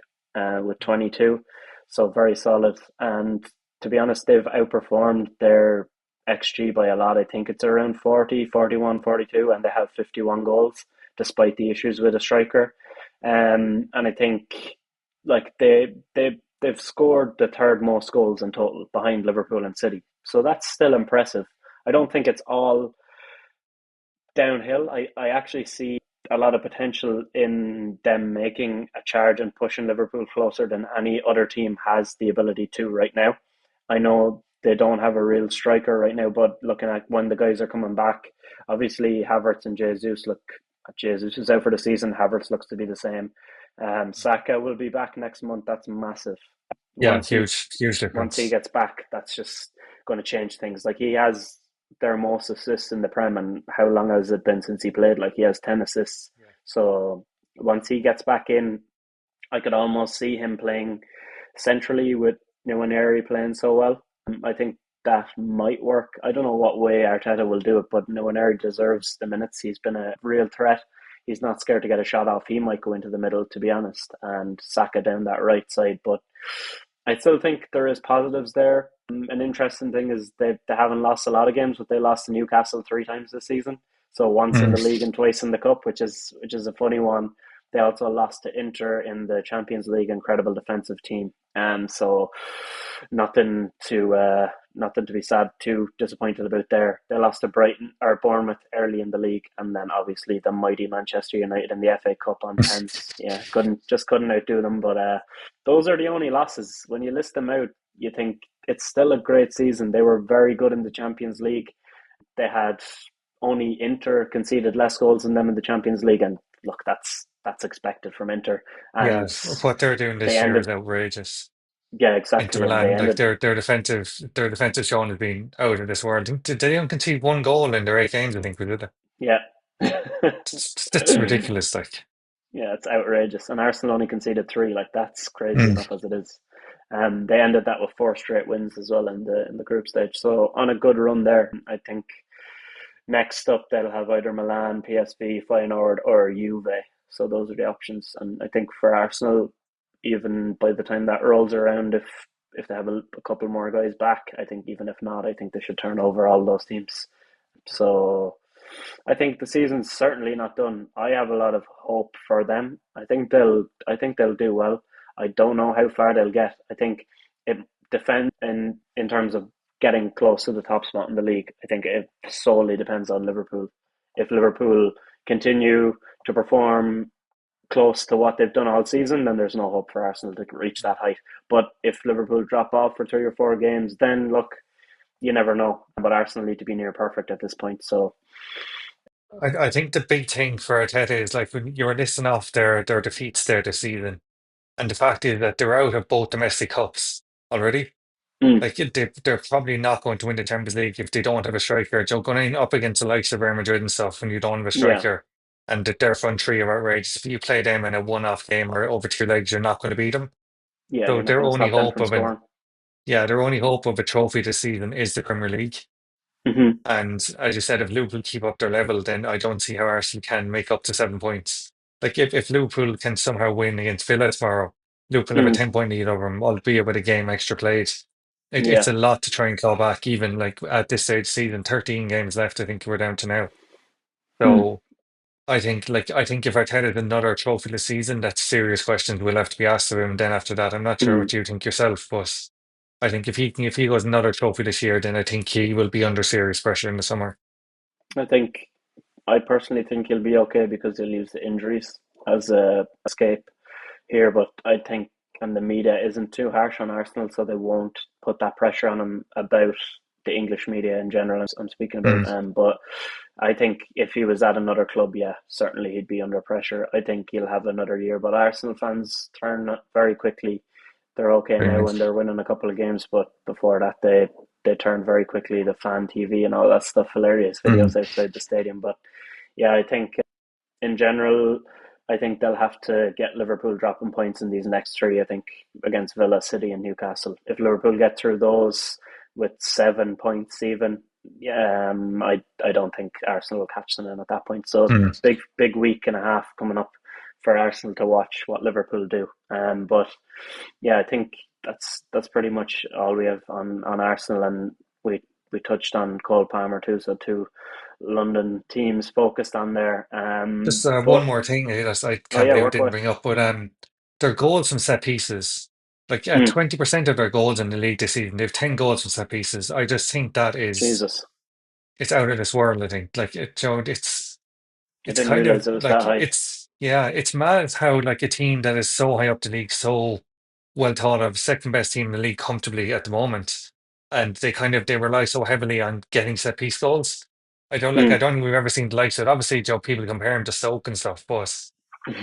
with 22, so very solid. And to be honest, they've outperformed their XG by a lot. I think it's around 40, 41, 42, and they have 51 goals despite the issues with a striker. And I think like they've scored the third most goals in total behind Liverpool and City. So that's still impressive. I don't think it's all downhill. I actually see a lot of potential in them making a charge and pushing Liverpool closer than any other team has the ability to right now. I know they don't have a real striker right now, but looking at when the guys are coming back, obviously Havertz and Jesus look. Jesus is out for the season. Havertz looks to be the same. Saka will be back next month. That's massive. Yeah, Once he huge once he difference. gets back, that's just going to change things. Like, he has their most assists in the Prem, and how long has it been since he played? Like, he has 10 assists. Yeah. So once he gets back in, I could almost see him playing centrally with Nwaneri playing so well. I think that might work. I don't know what way Arteta will do it, but Nwaneri deserves the minutes. He's been a real threat. He's not scared to get a shot off. He might go into the middle, to be honest, and Saka down that right side. But I still think there is positives there. An interesting thing is they haven't lost a lot of games, but they lost to Newcastle 3 times this season. So once in Mm. the league and twice in the cup, which is a funny one. They also lost to Inter in the Champions League, incredible defensive team, and so nothing to be sad too disappointed about there. They lost to Brighton or Bournemouth early in the league, and then obviously the mighty Manchester United in the FA Cup on pens. Yeah, couldn't outdo them. But those are the only losses. When you list them out, you think it's still a great season. They were very good in the Champions League. They had only Inter conceded less goals than them in the Champions League, and look, that's expected from Inter. Yeah, And what they're doing they this year ended, is outrageous. yeah, Inter exactly, and they Milan, like ended, their defensive showing has been out of this world. Did they only concede one goal in their 8 games? I think we did it. yeah. That's ridiculous. Like, Yeah, it's outrageous. And Arsenal only conceded 3. Like, that's crazy mm. enough as it is. They ended that with 4 straight wins as well in the group stage. So on a good run there. I think next up they'll have either Milan, PSV, Feyenoord, or Juve. So those are the options. And I think for Arsenal, even by the time that rolls around, if they have a couple more guys back, I think even if not, I think they should turn over all those teams. So I think the season's certainly not done. I have a lot of hope for them. I think they'll do well. I don't know how far they'll get. I think it defend in terms of getting close to the top spot in the league. I think it solely depends on Liverpool. If Liverpool continue to perform close to what they've done all season, then there's no hope for Arsenal to reach that height. But if Liverpool drop off for 3 or 4 games, then look, you never know. But Arsenal need to be near perfect at this point. So I think the big thing for Arteta is like when you were listing off their defeats there this season, and the fact is that they're out of both domestic cups already. mm, Like they're probably not going to win the Champions League if they don't have a striker. Joe going up against the likes of Real Madrid and stuff when you don't have a yeah, striker and their front three are outrageous. If you play them in a one-off game or over two legs, you're not going to beat them. Yeah, So you're not their going to only stop them hope from of an scoring. yeah, their only hope of a trophy this season is the Premier League. Hmm. And as you said, if Liverpool keep up their level, then I don't see how Arsenal can make up to 7 points. Like if Liverpool can somehow win against Villa tomorrow, Liverpool have a Mm. 10 point lead over them, albeit with a game extra played. It's Yeah. a lot to try and claw back, even like at this stage of the season, 13 games left, I think we're down to now. Mm. So I think if Arteta's another trophy this season, that's serious questions will have to be asked of him. Then after that, I'm not sure Mm. what you think yourself, but I think if he goes another trophy this year, then I think he will be under serious pressure in the summer. I think I personally think he'll be okay because he'll use the injuries as a escape here, but I think and the media isn't too harsh on Arsenal, so they won't put that pressure on him about the English media in general. I'm speaking about, Mm, but I think if he was at another club, yeah, certainly he'd be under pressure. I think he'll have another year, but Arsenal fans turn very quickly. They're okay now when mm. they're winning a couple of games, but before that, they turn very quickly. The fan TV and all that stuff, hilarious Mm. videos outside the stadium. But yeah, I think in general, I think they'll have to get Liverpool dropping points in these next three. I think against Villa, City, and Newcastle. If Liverpool get through those with 7 points even, yeah, I don't think Arsenal will catch them in at that point. So Mm. big week and a half coming up for Arsenal to watch what Liverpool do. But yeah, I think that's pretty much all we have on Arsenal, and we touched on Cole Palmer too. So two London teams focused on there. Just one But more thing that I oh can't yeah, believe I work didn't away. bring up, but their goals from set pieces, like Mm, 20% of their goals in the league this season, they have 10 goals from set pieces. I just think that is Jesus, it's out of this world. I think like I it's didn't kind realize of it was that like high. it's mad how like a team that is so high up the league, so well thought of, second best team in the league comfortably at the moment, and they rely so heavily on getting set piece goals. I Mm. don't think we've ever seen the likes of it. Obviously, Joe, people compare him to Stoke and stuff, but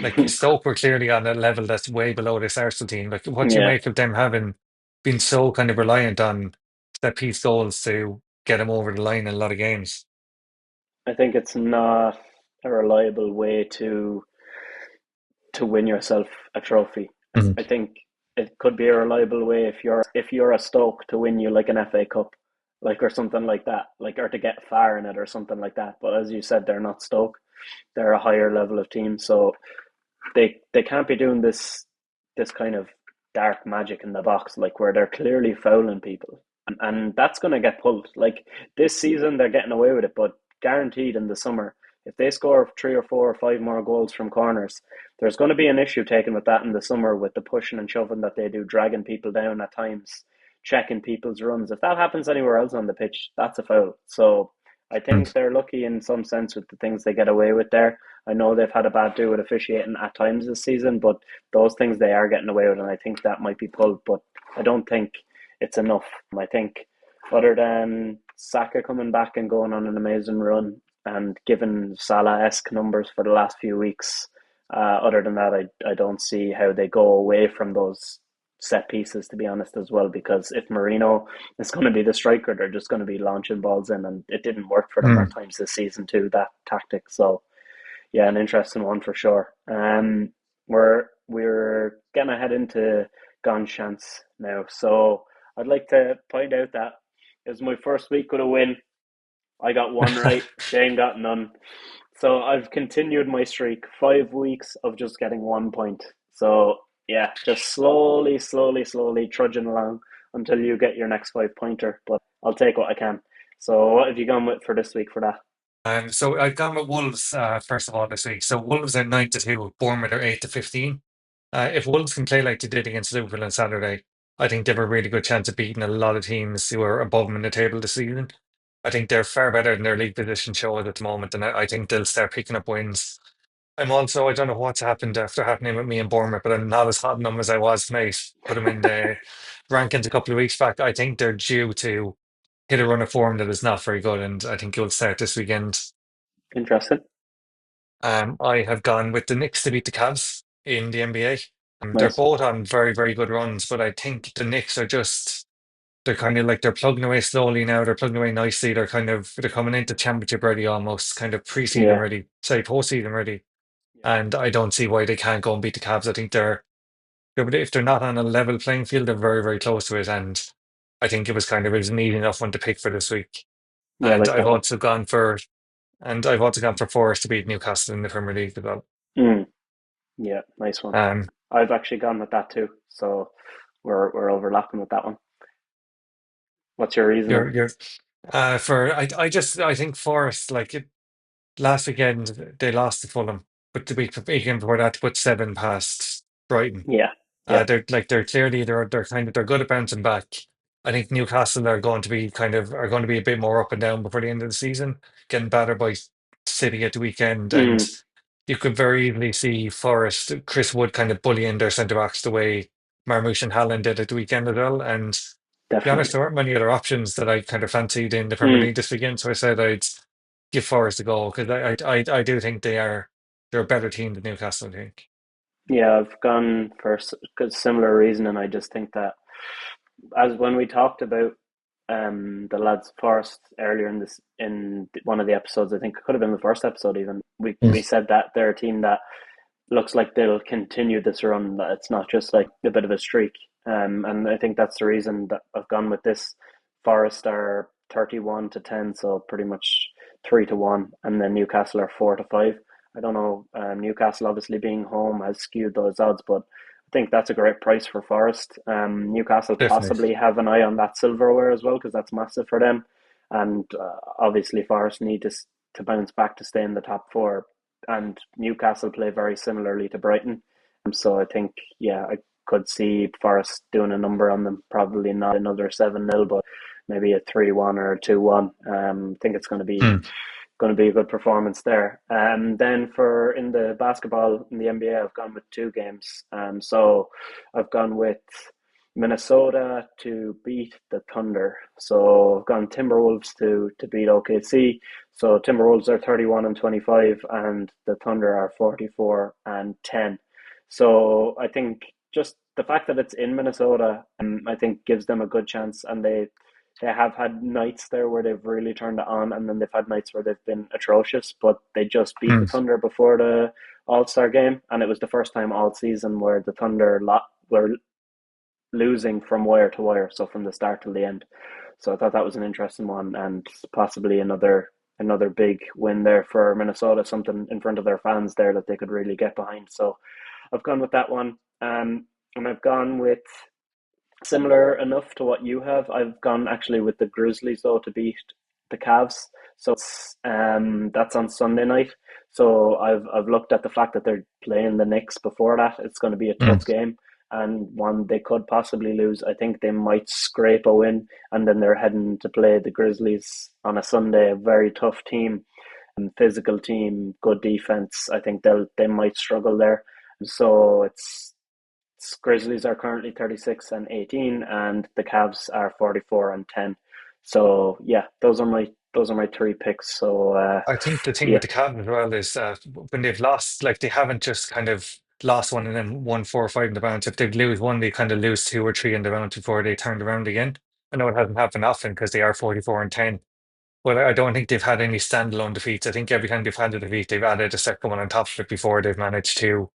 like Stoke were clearly on a level that's way below this Arsenal team. Like, what do you Yeah, make of them having been so kind of reliant on set piece goals to get them over the line in a lot of games? I think it's not a reliable way to win yourself a trophy. Mhm. I think it could be a reliable way if you're a Stoke to win you like an FA Cup, like or something like that, like or to get far in it or something like that. But as you said, they're not Stoke; they're a higher level of team, so they can't be doing this kind of dark magic in the box, like where they're clearly fouling people, and that's going to get pulled. Like this season, they're getting away with it, but guaranteed in the summer, if they score 3 or 4 or 5 more goals from corners, there's going to be an issue taken with that in the summer with the pushing and shoving that they do, dragging people down at times, checking people's runs. If that happens anywhere else on the pitch, that's a foul. So I think they're lucky in some sense with the things they get away with there. I know they've had a bad do with officiating at times this season, but those things they are getting away with, and I think that might be pulled. But I don't think it's enough. I think other than Saka coming back and going on an amazing run and giving Salah-esque numbers for the last few weeks, other than that, I don't see how they go away from those set pieces, to be honest, as well. Because if Marino is going to be the striker, they're just going to be launching balls in, and it didn't work for them Mm. at times this season too. That tactic, so yeah, an interesting one for sure. We're gonna head into Gan Seans now, so I'd like to point out that it was my first week with a win. I got one right. Shane got none. So I've continued my streak. 5 weeks of just getting 1 point. So yeah, just slowly trudging along until you get your next 5 pointer. But I'll take what I can. So what have you gone with for this week for that? So I've gone with Wolves first of all this week. So Wolves are 9-2, Bournemouth are 8-15. If Wolves can play like they did against Liverpool on Saturday, I think they have a really good chance of beating a lot of teams who are above them in the table this season. I think they're far better than their league position shows at the moment, and I think they'll start picking up wins. I don't know what's happened after happening with me and Bournemouth, but I'm not as hot on them as I was tonight. Put them in the rankings a couple of weeks back. I think they're due to hit a run of form that is not very good, and I think it will start this weekend. Interesting. I have gone with the Knicks to beat the Cavs in the NBA. They're Nice. both on very, very good runs, but I think the Knicks are they're kind of like they're plugging away slowly now. They're plugging away nicely. They're coming into championship ready almost, kind of preseason Yeah. ready, sorry, postseason ready. Yeah. And I don't see why they can't go and beat the Cavs. I think but if they're not on a level playing field, they're very, very close to it. And I think it was an easy enough one to pick for this week. Yeah, I And like I've that one. also gone for I've also gone for Forest to beat Newcastle in the Premier League as well. Mm, yeah, nice one. Um, I've actually gone with that too, so we're overlapping with that one. What's your reasoning? you're for I think Forest last weekend they lost to Fulham, but the weekend before that, to put seven past Brighton. Yeah, yeah. They're clearly they're good at bouncing back. I think Newcastle are going to be a bit more up and down before the end of the season, getting battered by City at the weekend, and Mm, you could very easily see Forest, Chris Wood kind of bullying their centre backs the way Marmoush and Halland did at the weekend as well. And to be honest, definitely. there weren't many other options that I kind of fancied in the Premier Mm, League this weekend, so I said I'd give Forest a go because I do think they're a better team than Newcastle, I think. yeah, I've gone for similar reason, and I just think that as when we talked about the lads Forest earlier in this in one of the episodes, I think it could have been the first episode even. We Mm. said that they're a team that looks like they'll continue this run. That it's not just like a bit of a streak. And I think that's the reason that I've gone with this. Forest are 31-10, so pretty much 3-1, and then Newcastle are 4-5. I don't know. Newcastle obviously being home has skewed those odds, but I think that's a great price for Forest. Newcastle Definitely. possibly have an eye on that silverware as well because that's massive for them, and obviously Forest need to bounce back to stay in the top four, and Newcastle play very similarly to Brighton. So I think, yeah, I could see Forest doing a number on them. Probably not another 7-0, but maybe a 3-1 or a 2-1. I think it's Mm. going to be a good performance there. Then for in the basketball in the NBA, I've gone with two games. So I've gone with Minnesota to beat the Thunder. So I've gone Timberwolves to beat OKC. So Timberwolves are 31-25, and the Thunder are 44-10. So I think just the fact that it's in Minnesota, I think gives them a good chance, and they have had nights there where they've really turned it on, and then they've had nights where they've been atrocious. But they just beat the Mm. Thunder before the All Star game, and it was the first time all season where the Thunder were losing from wire to wire, so from the start till the end. So I thought that was an interesting one, and possibly another big win there for Minnesota, something in front of their fans there that they could really get behind. So I've gone with that one, and I've gone with similar enough to what you have. I've gone actually with the Grizzlies though to beat the Cavs. So that's on Sunday night. So I've looked at the fact that they're playing the Knicks before that. It's going to be a Mm. tough game and one they could possibly lose. I think they might scrape a win, and then they're heading to play the Grizzlies on a Sunday. A very tough team and physical team, good defense. I think they might struggle there. So it's Grizzlies are currently 36-18, and the Cavs are 44-10. So yeah, those are my three picks. So I think the thing with yeah, the Cavs as well is when they've lost, like they haven't just kind of lost one and then won 4 or 5 in the bounce. If they lose one, they kind of lose two or three in the bounce before they turned around again. I know it hasn't happened often because they are 44-10. But I don't think they've had any standalone defeats. I think every time they've had a defeat, they've added a second one on top of it before they've managed to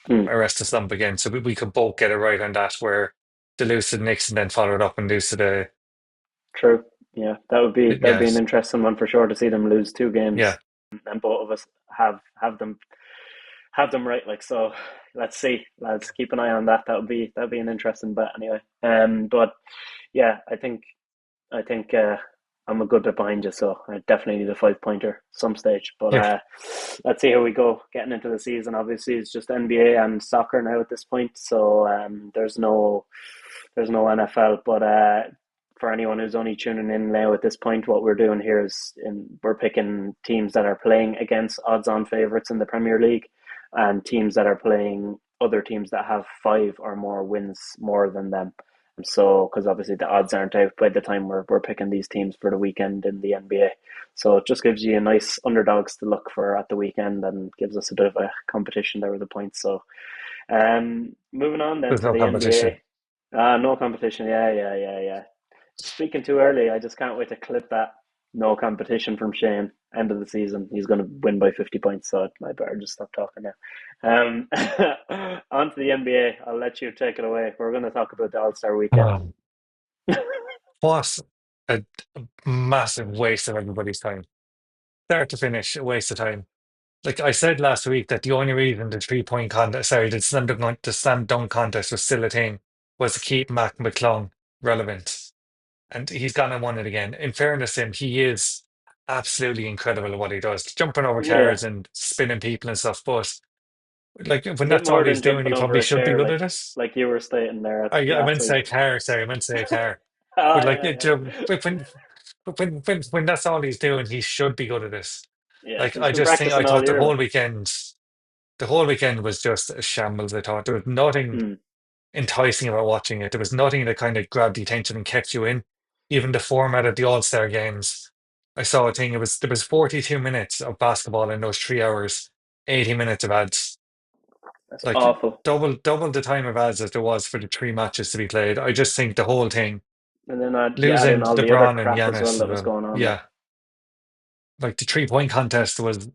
mm, arrest the slump again. So we could both get it right on that, where they lose to the Knicks and then follow it up and lose to true. Yeah, that would be an yes, interesting one for sure to see them lose two yeah, games, and both of us have them right. Like so, let's see. Let's keep an eye on that. That would be an interesting bet anyway. But yeah, I think I'm a good bit behind you, so I definitely need a 5 pointer some stage. But yeah. let's see how we go getting into the season. Obviously, it's just NBA and soccer now at this point, so there's no NFL. But for anyone who's only tuning in now at this point, what we're doing here is we're picking teams that are playing against odds-on favorites in the Premier League, and teams that are playing other teams that have five or more wins more than them. So, because obviously the odds aren't out by the time we're picking these teams for the weekend in the NBA. So it just gives you a nice underdogs to look for at the weekend and gives us a bit of a competition there with the points. So, moving on then There's to no the competition. NBA. No competition. Yeah, yeah, yeah, yeah. Speaking too early, I just can't wait to clip that. no competition from Shane. End of the season, he's going to win by 50 points. So I better just stop talking now. On to the NBA. I'll let you take it away. We're going to talk about the All Star weekend. Um, what a massive waste of everybody's time. Start to finish, a waste of time. Like I said last week, that the only reason the 3 point contest, sorry, the slam dunk contest was still a thing was to keep Mac McClung relevant. And he's gone and won it again. In fairness to him, he is absolutely incredible at what he does, jumping over Yeah, cars and spinning people and stuff. But like a when bit that's all more he's than doing, jumping he over probably a should be chair, good at it. like you were stating there I last meant to week. say car, sorry, I meant to say car. Oh But like yeah, it, yeah, when that's all he's doing, he should be good at this. yeah. Like He's I been just think I practicing all thought year. Like, the whole weekend was just a shambles. I thought there was nothing hmm. enticing about watching it. There was nothing that kind of grabbed the attention and kept you in. Even the format of the All-Star games, I saw a thing. There was 42 minutes of basketball in those 3 hours, 80 minutes of ads. That's Like awful. double the time of ads as there was for the three matches to be played. I just think the whole thing, And then you add losing in all the other LeBron and crap as well Giannis as that was well. going on. Like, Yeah, like the 3 point contest was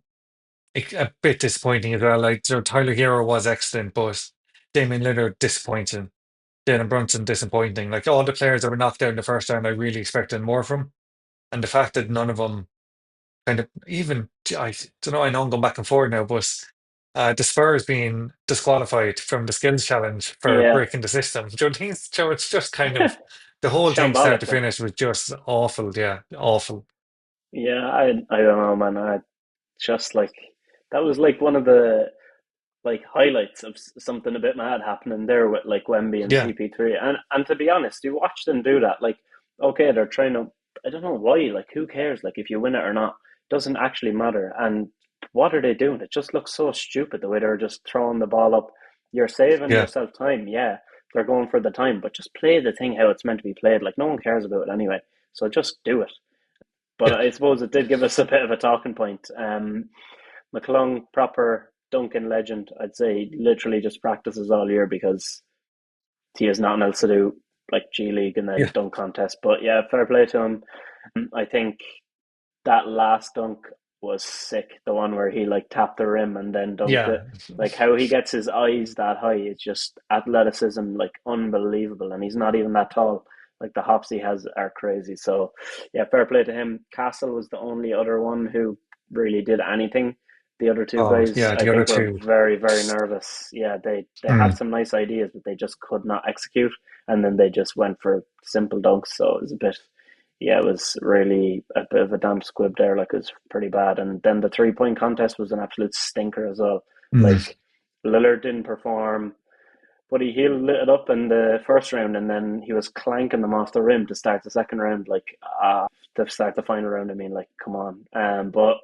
a bit disappointing as well. Like so Tyler Hero was excellent, but Damian Lillard disappointing. Jalen Brunson disappointing. Like all the players that were knocked out in the first round, I really expected more from. And the fact that none of them kind of even I don't know, I know I'm going back and forward now, but the Spurs being disqualified from the skills challenge for yeah, breaking the system. Do you think so? It's just kind of the whole thing start shambolic. to Like, finish was just awful. Yeah, awful. yeah, I don't know, man. I just like that was like one of the like highlights of something a bit mad happening there with like Wemby and Yeah, CP3. And to be honest, you watch them do that. Like, okay, they're trying to. I don't know why. Like, who cares? Like, if you win it or not, doesn't actually matter. And what are they doing? It just looks so stupid the way they're just throwing the ball up. You're saving yeah, yourself time. Yeah, they're going for the time, but just play the thing how it's meant to be played. Like, no one cares about it anyway. So just do it. But yeah, I suppose it did give us a bit of a talking point. McClung, proper Duncan legend, I'd say, literally just practices all year because he has nothing else to do, like G League and then yeah, dunk contest. But yeah, fair play to him. I think that last dunk was sick. The one where he like tapped the rim and then dunked yeah, it. Like how he gets his eyes that high is just athleticism, like unbelievable. And he's not even that tall. Like the hops he has are crazy. So yeah, fair play to him. Castle was the only other one who really did anything. The other two oh, guys, yeah. I The other think, were two. very, very nervous. Yeah, they had Mm, some nice ideas, but they just could not execute. And then they just went for simple dunks. So it was a bit, yeah, it was really a bit of a damp squib there. Like it was pretty bad. And then the 3 point contest was an absolute stinker as well. mm. Like Lillard didn't perform, but he lit it up in the first round, and then he was clanking them off the rim to start the second round. Like to start the final round. I mean, like come on. But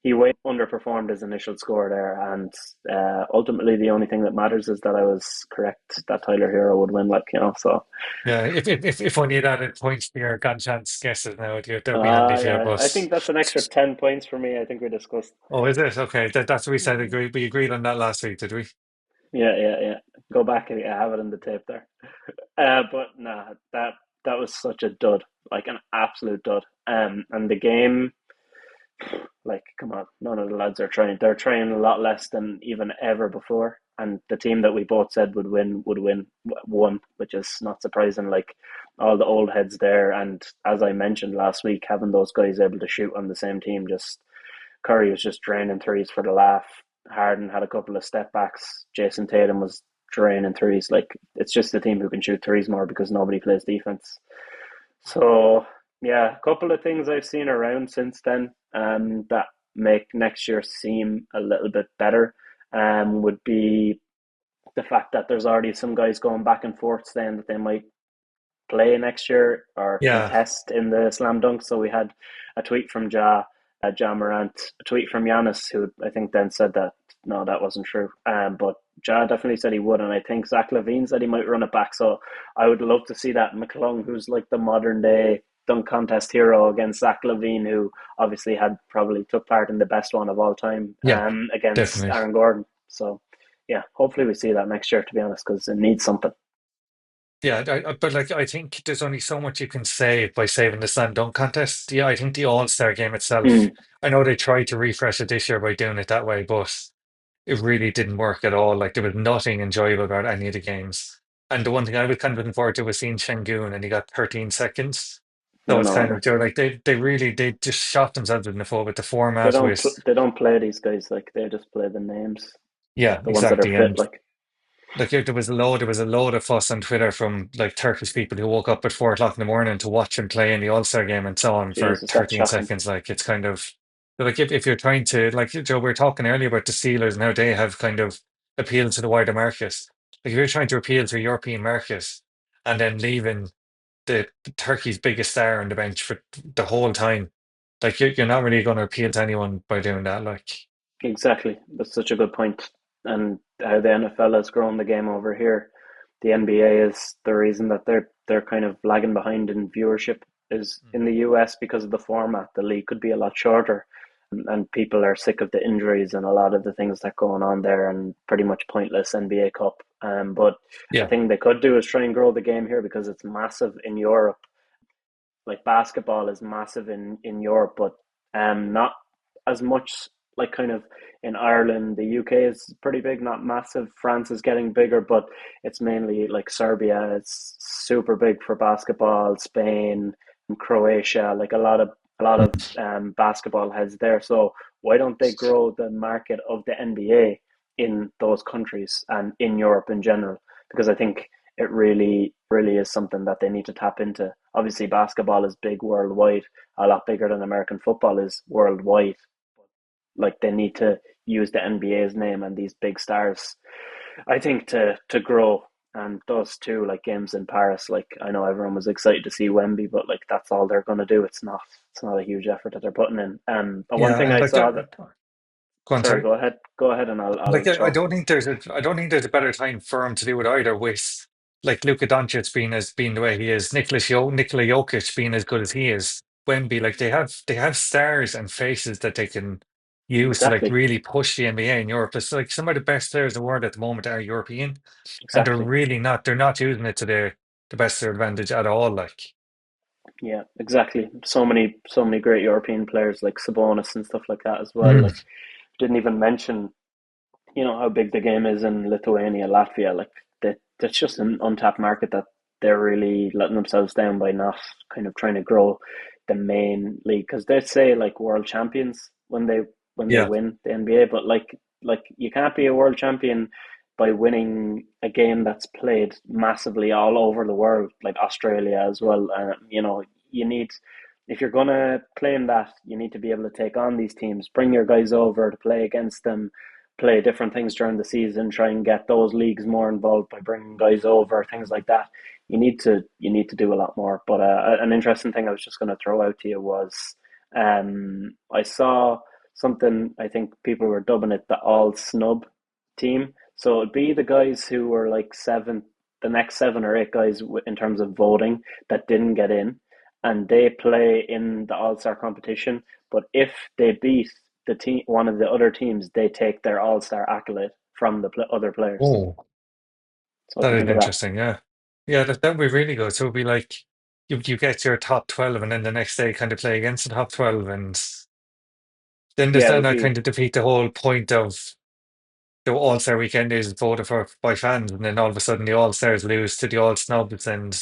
he way underperformed his initial score there, and ultimately the only thing that matters is that I was correct that Tyler Hero would win. Like so. Yeah, if only you'd added points to your Gan Chance guesses now, that'd be handy for you. Yeah, I But think that's an extra 10 points for me. I think we discussed. oh, is it okay? That's what we said. We agreed on that last week, did we? Yeah, yeah, yeah. Go back and I have it in the tape there. But nah, that was such a dud, like an absolute dud. And the game, like, come on, none of the lads are trying. They're trying a lot less than even ever before. And the team that we both said would win won, which is not surprising. Like all the old heads there, and as I mentioned last week, having those guys able to shoot on the same team, just Curry was just draining threes for the laugh. Harden had a couple of step backs. Jason Tatum was draining threes. Like it's just a team who can shoot threes more because nobody plays defense. So yeah, a couple of things I've seen around since then that make next year seem a little bit better would be the fact that there's already some guys going back and forth saying that they might play next year or Yeah, contest in the slam dunk. So we had a tweet from Ja Morant, a tweet from Giannis, who I think then said that no, that wasn't true. But Ja definitely said he would, and I think Zach Levine said he might run it back. So I would love to see that McClung, who's like the modern day dunk contest hero, against Zach Levine, who obviously had probably took part in the best one of all time, yeah, against definitely. Aaron Gordon. So yeah, hopefully we see that next year. To be honest, because it needs something. Yeah, but like I think there's only so much you can save by saving the slam dunk contest. Yeah, I think the All-Star game itself. Mm, I know they tried to refresh it this year by doing it that way, but it really didn't work at all. Like there was nothing enjoyable about any of the games. And the one thing I was kind of looking forward to was seeing Shengun, and he got 13 seconds. So I it's kind know. of they're like they just shot themselves in the foot with the format with They don't play these guys like they just play the names, yeah, the ones that are exactly. fit. And Like like there was a load of fuss on Twitter from like Turkish people who woke up at 4 o'clock in the morning to watch him play in the All-Star game and so on for Jesus, that's 13 shocking. seconds. Like it's kind of like if you're trying to like Joe, we were talking earlier about the Steelers and how they have kind of appealed to the wider market. Like if you're trying to appeal to a European market and then leaving the Turkey's biggest star on the bench for the whole time, like you're not really going to appeal to anyone by doing that. Like Exactly. That's such a good point. And how the NFL has grown the game over here. The NBA is the reason that they're kind of lagging behind in viewership is in the US because of the format. The league could be a lot shorter and people are sick of the injuries and a lot of the things that going on there and pretty much pointless NBA Cup. But a yeah, thing they could do is try and grow the game here because it's massive in Europe. Like basketball is massive in Europe, but not as much like kind of in Ireland. The UK is pretty big, not massive. France is getting bigger, but it's mainly like Serbia. It's super big for basketball. Spain and Croatia, like a lot of basketball heads there. So why don't they grow the market of the NBA in those countries and in Europe in general? Because I think it really is something that they need to tap into. Obviously, basketball is big worldwide, a lot bigger than American football is worldwide. Like they need to use the NBA's name and these big stars, I think, to grow. And those two like games in Paris, like I know everyone was excited to see Wemby, but like that's all they're gonna do. It's not a huge effort that they're putting in. But one yeah, thing and I like saw that go on, sorry, sorry. go ahead, and I'll Like I throw. don't think I don't think there's a better time for him to do it either. With like Luka Doncic being the way he is, Nikola Jokic being as good as he is, Wemby, like they have stars and faces that they can use to like Exactly, really push the NBA in Europe. It's like some of the best players in the world at the moment are European, and exactly. they're not using it to the best of their advantage at all. Like Yeah, exactly. So many great European players like Sabonis and stuff like that as well. mm, Like didn't even mention, how big the game is in Lithuania, Latvia. Like that's just an untapped market that they're really letting themselves down by not kind of trying to grow the main league because they say like world champions when they yeah, win the NBA, but like you can't be a world champion by winning a game that's played massively all over the world, like Australia as well. You need if you're gonna play in that, you need to be able to take on these teams, bring your guys over to play against them, play different things during the season, try and get those leagues more involved by bringing guys over, things like that. You need to do a lot more. But an interesting thing I was just going to throw out to you was I saw something. I think people were dubbing it the all snub team. So it'd be the guys who were like the next 7 or 8 guys in terms of voting that didn't get in, and they play in the All Star competition. But if they beat the team, one of the other teams, they take their All Star accolade from the other players. oh, So what that do you is think of that? interesting. Yeah, yeah, that would be really good. So it'd be like you get your top 12, and then the next day kind of play against the top 12, and then does Yeah, it would that be. kind of defeat the whole point of the All Star weekend is voted for by fans, and then all of a sudden the All Stars lose to the All Snubs, and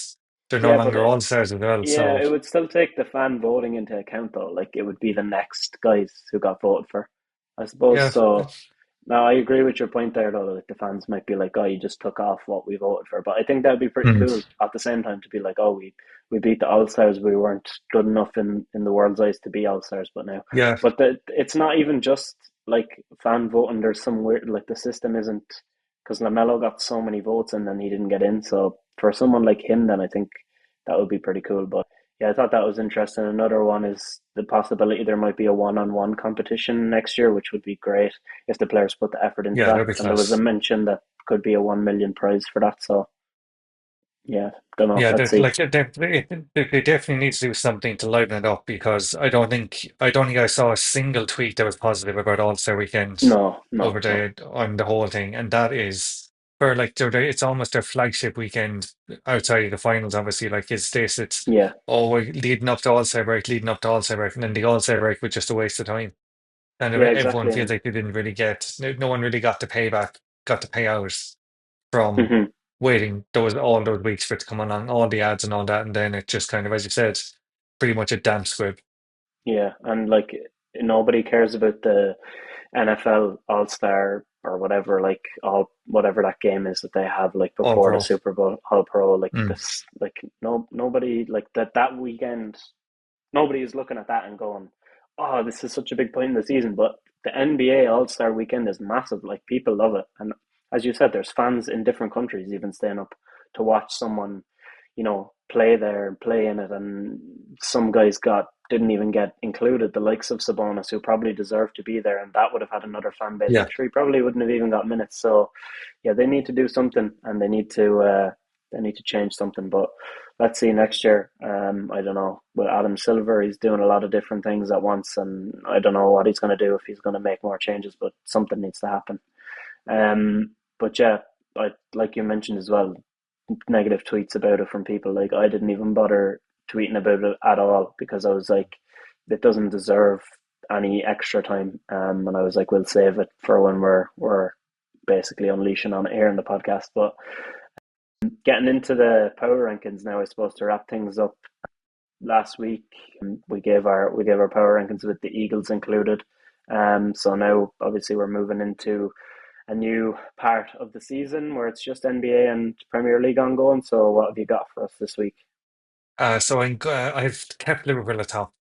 they're no Yeah, but longer All Stars as well. yeah, So it would still take the fan voting into account though. Like it would be the next guys who got voted for, I suppose. yeah, So no, I agree with your point there, though. Like the fans might be like, "Oh, you just took off what we voted for," but I think that'd be pretty mm, cool at the same time to be like, "Oh, we beat the All Stars. We weren't good enough in the world's eyes to be All Stars, but now." yeah, But it's not even just like fan voting. There's some weird like the system isn't because Lamelo got so many votes and then he didn't get in. So for someone like him, then I think that would be pretty cool. But yeah, I thought that was interesting. Another one is the possibility there might be a one-on-one competition next year, which would be great if the players put the effort into yeah, that. that'd be And there was a class. mention that could be a 1 million prize for that. So yeah, don't know. Yeah, Let's see. they definitely need to do something to liven it up because I don't think I saw a single tweet that was positive about All Star Weekend No, no, over no. the on the whole thing, and that is for like it's almost their flagship weekend outside of the finals. Obviously, like it's Yeah, oh we're leading up to All-Star break, leading up to All-Star break, and then the All-Star break was just a waste of time. And yeah, everyone exactly. feels And like they didn't really get no one really got to pay back, got to pay out from mhm. waiting those all those weeks for it to come along, all the ads and all that, and then it just kind of, as you said, pretty much a damn squib. Yeah, and like nobody cares about the NFL All Star or whatever, like all whatever that game is that they have like All before the pro. Super Bowl, All Pro, like Mm. this, like nobody like that weekend. Nobody is looking at that and going, "Oh, this is such a big point in the season." But the NBA All Star Weekend is massive. Like people love it, and as you said, there's fans in different countries even staying up to watch someone, play there and play in it. And some guys didn't even get included. The likes of Sabonis, who probably deserved to be there, and that would have had another fan base. I'm Yeah. sure he probably wouldn't have even got minutes. So, yeah, they need to do something, and they need to change something. But let's see next year. I don't know. With Adam Silver, he's doing a lot of different things at once, and I don't know what he's going to do if he's going to make more changes. But something needs to happen. But yeah, like you mentioned as well, negative tweets about it from people. Like I didn't even bother tweeting about it at all because I was like, it doesn't deserve any extra time. And I was like, we'll save it for when we're basically unleashing on air in the podcast. But getting into the power rankings now, I suppose to wrap things up. Last week, we gave our power rankings with the Eagles included. So now obviously we're moving into a new part of the season where it's just NBA and Premier League ongoing. So what have you got for us this week? I've kept Liverpool at top.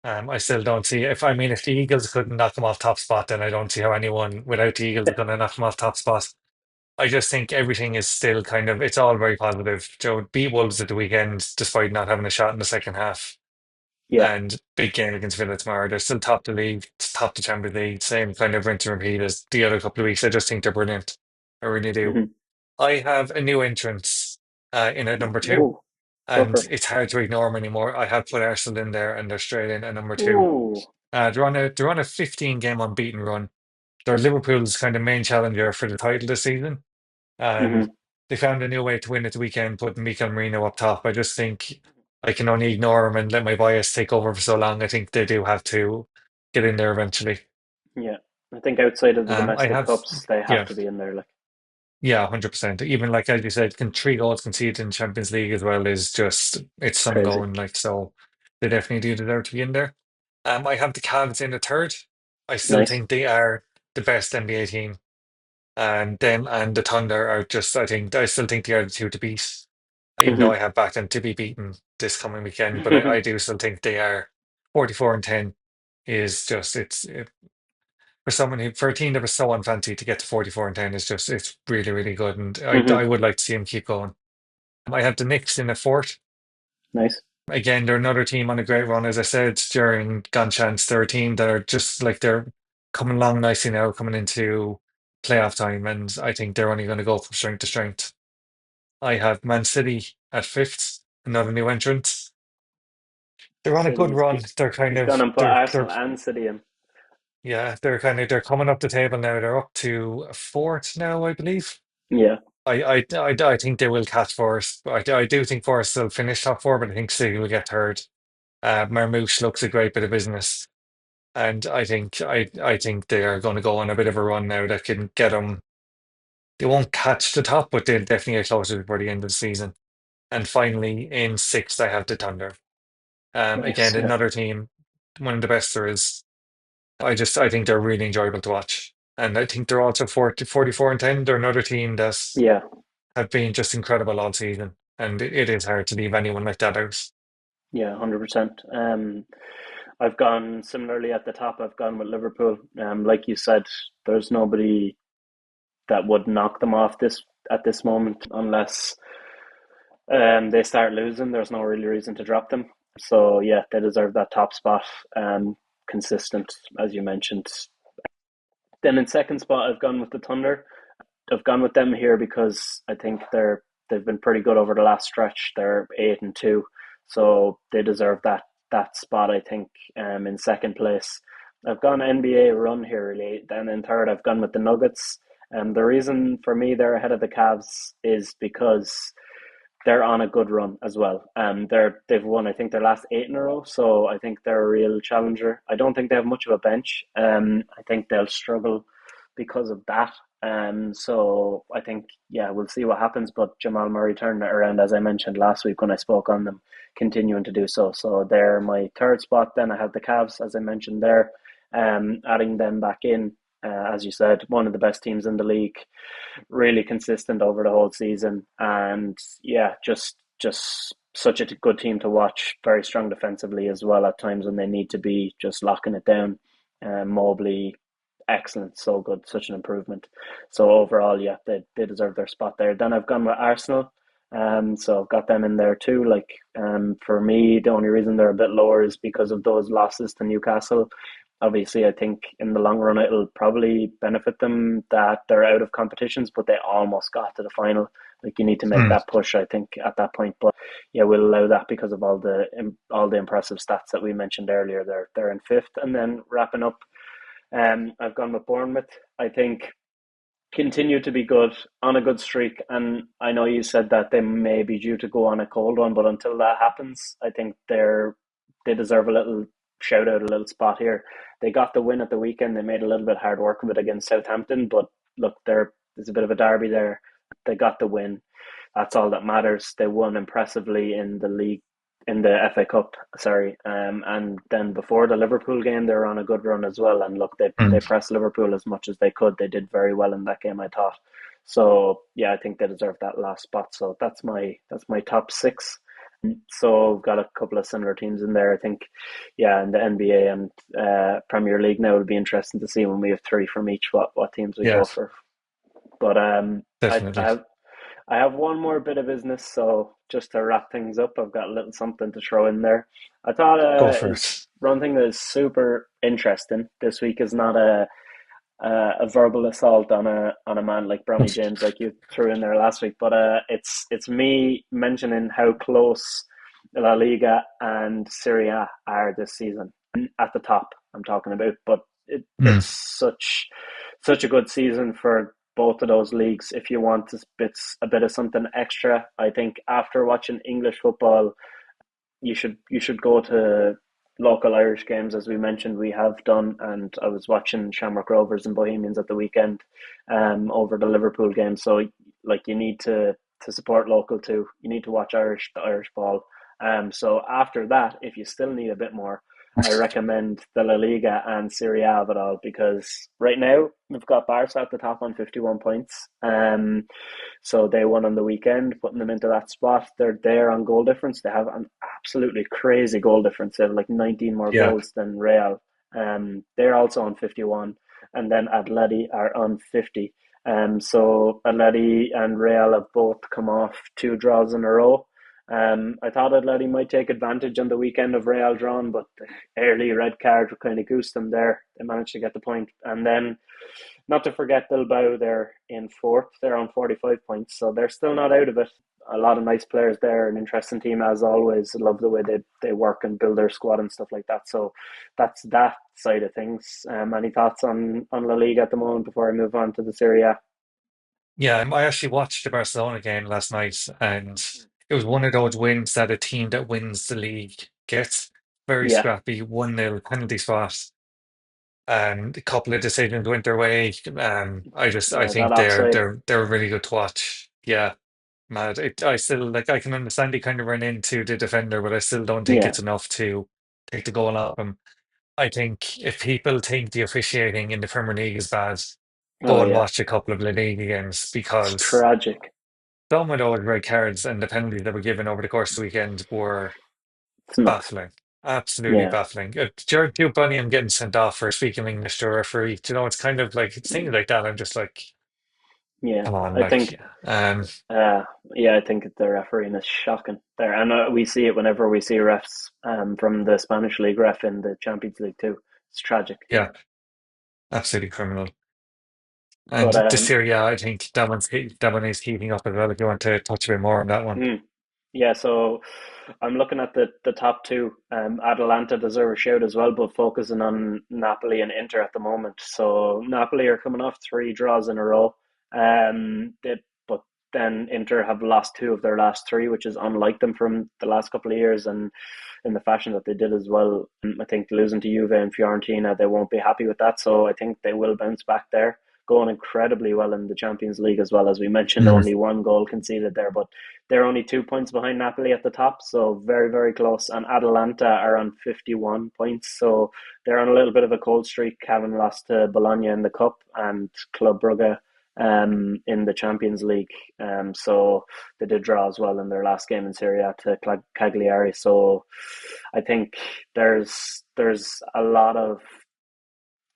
I still don't see if the Eagles couldn't knock them off top spot, then I don't see how anyone without the Eagles is going to knock them off top spot. I just think everything is still kind of it's all very positive. Joe beat Wolves at the weekend despite not having a shot in the second half. Yeah. And big game against Villa tomorrow. They're still top the league, top the Champions League, same kind of rinse and repeat as the other couple of weeks. I just think they're brilliant. I really do. Mm-hmm. I have a new entrance in at number two, Oh, go and for it. it's hard to ignore them anymore. I have put Arsenal in there, and they're straight in at number two. Oh. They're on a 15 game unbeaten run. They're Liverpool's kind of main challenger for the title this season, and Mm-hmm. they found a new way to win at the weekend, putting Mikel Merino up top. I just think I can only ignore them and let my bias take over for so long. I think they do have to get in there eventually. Yeah. I think outside of the I domestic have, cups, they have yeah, to be in there. Like yeah, 100%. Even like as you said, three goals conceded in Champions League as well is just it's it's some crazy. going like so. They definitely do deserve to be in there. I have the Cavs in the third. I still Nice. think they are the best NBA team. And them and the Thunder are just, I still think they are the two to beat, even though I Mm-hmm. have backed them to be beaten this coming weekend. But I do still think they are 44 and 10 is just, for for a team that was so unfancy to get to 44 and 10 is just, it's really, really good. And I Mm-hmm. would like to see them keep going. I have the Knicks in the fourth. Nice. Again, they're another team on a great run. As I said during Gan Seans, they're a team that are just like they're coming along nicely now, coming into playoff time, and I think they're only going to go from strength to strength. I have Man City at fifth, another new entrant. They're on a City. good run. He's gone and put They're Arsenal and City in. yeah, they're coming up the table now. They're up to fourth now, I believe. Yeah. I think they will catch Forest. I do think Forest will finish top four, but I think City will get third. Marmoush looks a great bit of business. And I think they are going to go on a bit of a run now that can get them. They won't catch the top, but they'll definitely get closer before the end of the season. And finally, in sixth, I have the Thunder. Nice. Again, Yeah. another team, one of the best there is. I think they're really enjoyable to watch. And I think they're also 44 and 10. They're another team that Yeah. have been just incredible all season. And it is hard to leave anyone like that out. Yeah. 100%. I've gone similarly at the top. I've gone with Liverpool. Like you said, there's nobody that would knock them off this at this moment unless they start losing. There's no really reason to drop them. So yeah, they deserve that top spot. Consistent as you mentioned. Then in second spot, I've gone with the Thunder. I've gone with them here because I think they've been pretty good over the last stretch. They're 8-2, so they deserve that spot. I think in second place. I've gone NBA run here really. Then in third, I've gone with the Nuggets. And the reason for me they're ahead of the Cavs is because they're on a good run as well. They've won, I think, their last eight in a row, so I think they're a real challenger. I don't think they have much of a bench. I think they'll struggle because of that. So I think, yeah, we'll see what happens. But Jamal Murray turned it around, as I mentioned last week when I spoke on them, continuing to do so. So they're my third spot. Then I have the Cavs, as I mentioned there, adding them back in. As you said, one of the best teams in the league, really consistent over the whole season, and yeah, just such a good team to watch. Very strong defensively as well at times when they need to be, just locking it down. Mobley, excellent, so good, such an improvement. So overall, yeah, they deserve their spot there. Then I've gone with Arsenal. So I've got them in there too. Like, for me, the only reason they're a bit lower is because of those losses to Newcastle. Obviously, I think in the long run it'll probably benefit them that they're out of competitions, but they almost got to the final. Like, you need to make Mm. that push, I think, at that point. But yeah, we'll allow that because of all the impressive stats that we mentioned earlier. They're in fifth, and then wrapping up, I've gone with Bournemouth. I think continue to be good, on a good streak. And I know you said that they may be due to go on a cold one, but until that happens, I think they deserve a little shout out, a little spot here. They got the win at the weekend. They made a little bit hard work of it against Southampton, but look, there's a bit of a derby there. They got the win. That's all that matters. They won impressively in the league, in the FA Cup, sorry. And then before the Liverpool game, they were on a good run as well. And look, they Mm. pressed Liverpool as much as they could. They did very well in that game, I thought. So yeah, I think they deserve that last spot. So that's my top six. So we've got a couple of similar teams in there. I think, yeah, in the NBA and Premier League now, it'll be interesting to see when we have three from each what teams we Yeah, go for. But definitely. I have one more bit of business, so just to wrap things up, I've got a little something to throw in there. I thought Go for is it. one thing that is super interesting this week is not a verbal assault on a man like Bronny James, like you threw in there last week, but it's me mentioning how close La Liga and Serie A are this season at the top. I'm talking about, but Mm. it's such a good season for both of those leagues. If you want a bit of something extra, I think after watching English football, you should go to local Irish games, as we mentioned we have done. And I was watching Shamrock Rovers and Bohemians at the weekend, over the Liverpool game. So like, you need to support local too. You need to watch the Irish ball. So after that, if you still need a bit more, I recommend the La Liga and Serie A of it all, because right now we've got Barca at the top on 51 points. So they won on the weekend, putting them into that spot. They're there on goal difference. They have an absolutely crazy goal difference. They have like 19 more Yeah. goals than Real. They're also on 51, and then Atleti are on 50. So Atleti and Real have both come off two draws in a row. I thought Atleti might take advantage on the weekend of Real drawn, but the early red card kind of goosed them there. They managed to get the point, and then not to forget Bilbao, they're in fourth. They're on 45 points, so they're still not out of it. A lot of nice players there, an interesting team as always. Love the way they work and build their squad and stuff like that. So that's that side of things. Any thoughts on La Liga at the moment before I move on to the Serie A? Yeah, I actually watched the Barcelona game last night, and it was one of those wins that a team that wins the league gets. Very Yeah, scrappy, 1-0 penalty spot, and a couple of decisions went their way. I yeah, that think offside. they're really good to watch. Yeah, mad. I still like, I can understand they kind of run into the defender, but I still don't think Yeah, it's enough to take the goal off him. I think if people think the officiating in the Premier League is bad, oh go and yeah, watch a couple of La Liga games, it's because tragic. some of those red cards and the penalties that were given over the course of the weekend were It's nuts. baffling. Absolutely Yeah, baffling. Jared Bunyan getting sent off for speaking English to a referee. It's kind of like things like that. I'm just like, yeah. come on, I think like, um, Uh, yeah, I think the refereeing is shocking there, and we see it whenever we see refs from the Spanish league ref in the Champions League too. It's tragic, yeah, absolutely criminal. And but the Serie A, I think that one is heating up as well. If you want to touch a bit more on that one, mm, Yeah, so I'm looking at the top two. Atalanta deserve a shout as well, but focusing on Napoli and Inter at the moment. So Napoli are coming off three draws in a row. But then Inter have lost two of their last three, which is unlike them from the last couple of years, and in the fashion that they did as well. I think losing to Juve and Fiorentina, they won't be happy with that. So I think they will bounce back there. Going incredibly well in the Champions League as well, as we mentioned, Mm. only one goal conceded there, but they're only 2 points behind Napoli at the top, so very, very close. And Atalanta are on 51 points, so they're on a little bit of a cold streak, having lost to Bologna in the Cup and Club Brugge in the Champions League. So they did draw as well in their last game in Serie A to Cagliari. So I think there's a lot of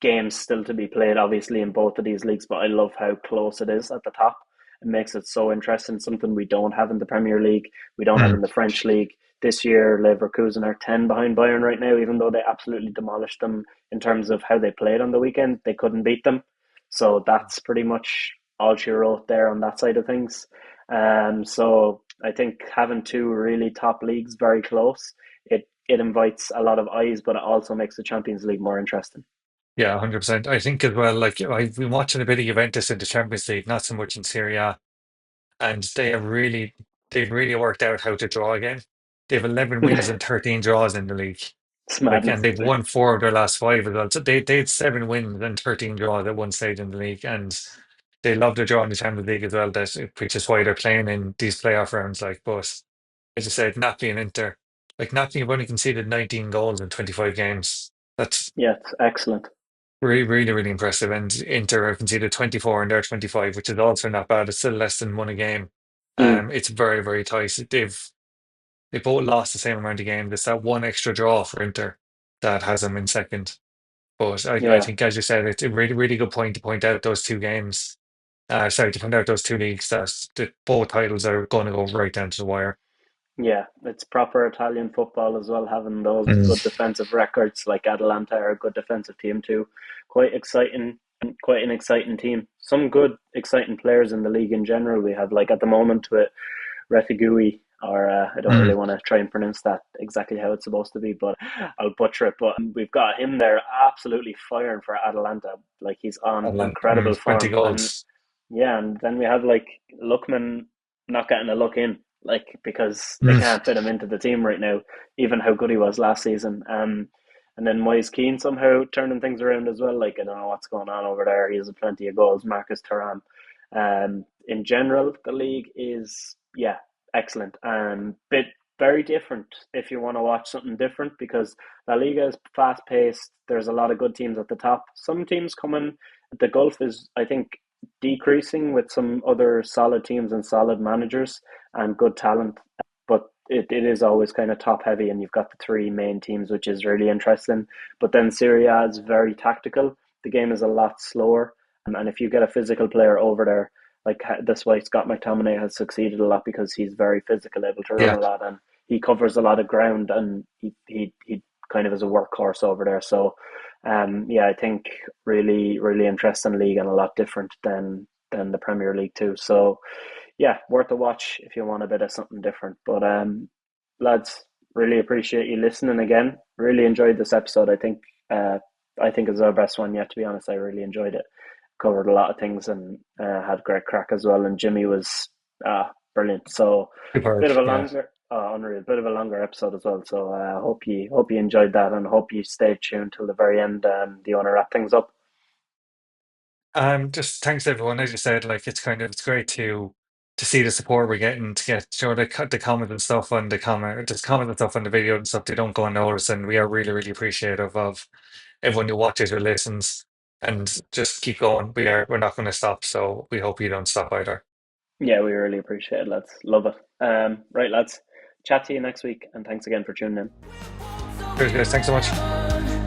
games still to be played, obviously, in both of these leagues, but I love how close it is at the top. It makes it so interesting, something we don't have in the Premier League, we don't have Mm. in the French League. This year, Leverkusen are 10 behind Bayern right now, even though they absolutely demolished them in terms of how they played on the weekend. They couldn't beat them. So that's pretty much all she wrote there on that side of things. So I think having two really top leagues very close, it invites a lot of eyes, but it also makes the Champions League more interesting. Yeah, 100%. I think as well, like I've been watching a bit of Juventus in the Champions League, not so much in Serie A, and they've really worked out how to draw again. They have 11 wins and 13 draws in the league. It's Like, and madness. they've won four of their last five as well. So they had 7 wins and 13 draws at one stage in the league, and they love to draw in the Champions League as well. Which is why they're playing in these playoff rounds. Like, but as I said, Napoli and Inter, like Napoli have only conceded 19 goals in 25 games. That's Yeah, it's excellent. really, really, really impressive. And Inter have conceded 24 and they're 25, which is also not bad. It's still less than one a game. Mm, It's very, very tight. They both lost the same amount of games. It's that one extra draw for Inter that has them in second. But I yeah, think, as you said, it's a really, really good point to point out those two games. Sorry, to point out those two leagues that both titles are going to go right down to the wire. yeah. It's proper Italian football as well, having those Mm. good defensive records like Atalanta are a good defensive team too. Quite exciting, quite an exciting team. Some good, exciting players in the league in general. We have like at the moment with Retigui, or I don't really Mm. want to try and pronounce that exactly how it's supposed to be, but I'll butcher it. But we've got him there absolutely firing for Atalanta. Like he's on And incredible 20 form. And goals. yeah, and then we have like Lookman not getting a look in, like because they Mm. can't fit him into the team right now, even how good he was last season. And then Moise Keane somehow turning things around as well. Like I don't know what's going on over there. He has plenty of goals. Marcus Thuram. In general, the league is excellent and bit very different if you want to watch something different because La Liga is fast paced. There's a lot of good teams at the top. Some teams coming. The gulf is, I think, decreasing with some other solid teams and solid managers and good talent. But it is always kind of top heavy, and you've got the three main teams, which is really interesting. But then Serie A is very tactical. The game is a lot slower, and if you get a physical player over there, like this why Scott McTominay has succeeded a lot because he's very physical, able to run Yeah. a lot, and he covers a lot of ground, and he kind of is a workhorse over there. So yeah, I think really, really interesting league and a lot different than the Premier League too. So yeah, worth a watch if you want a bit of something different. But lads, really appreciate you listening again. Really enjoyed this episode. Uh, I think it's our best one yet. To be honest, I really enjoyed it. Covered a lot of things and had great crack as well. And Jimmy was brilliant. So Superb. bit of a Yeah. longer, unreal, bit of a longer episode as well. So hope you enjoyed that and hope you stayed tuned till the very end. Do you want to wrap things up? Just thanks everyone. As you said, like it's great to see the support we're getting to get the comments and stuff on the comment and stuff on the video and stuff. They don't go unnoticed, and we are really really appreciative of everyone who watches or listens. And just keep going. We're not going to stop. So we hope you don't stop either. Yeah, we really appreciate it, lads. Love it. Right, lads. Chat to you next week, and thanks again for tuning in. Cheers, guys. Thanks so much.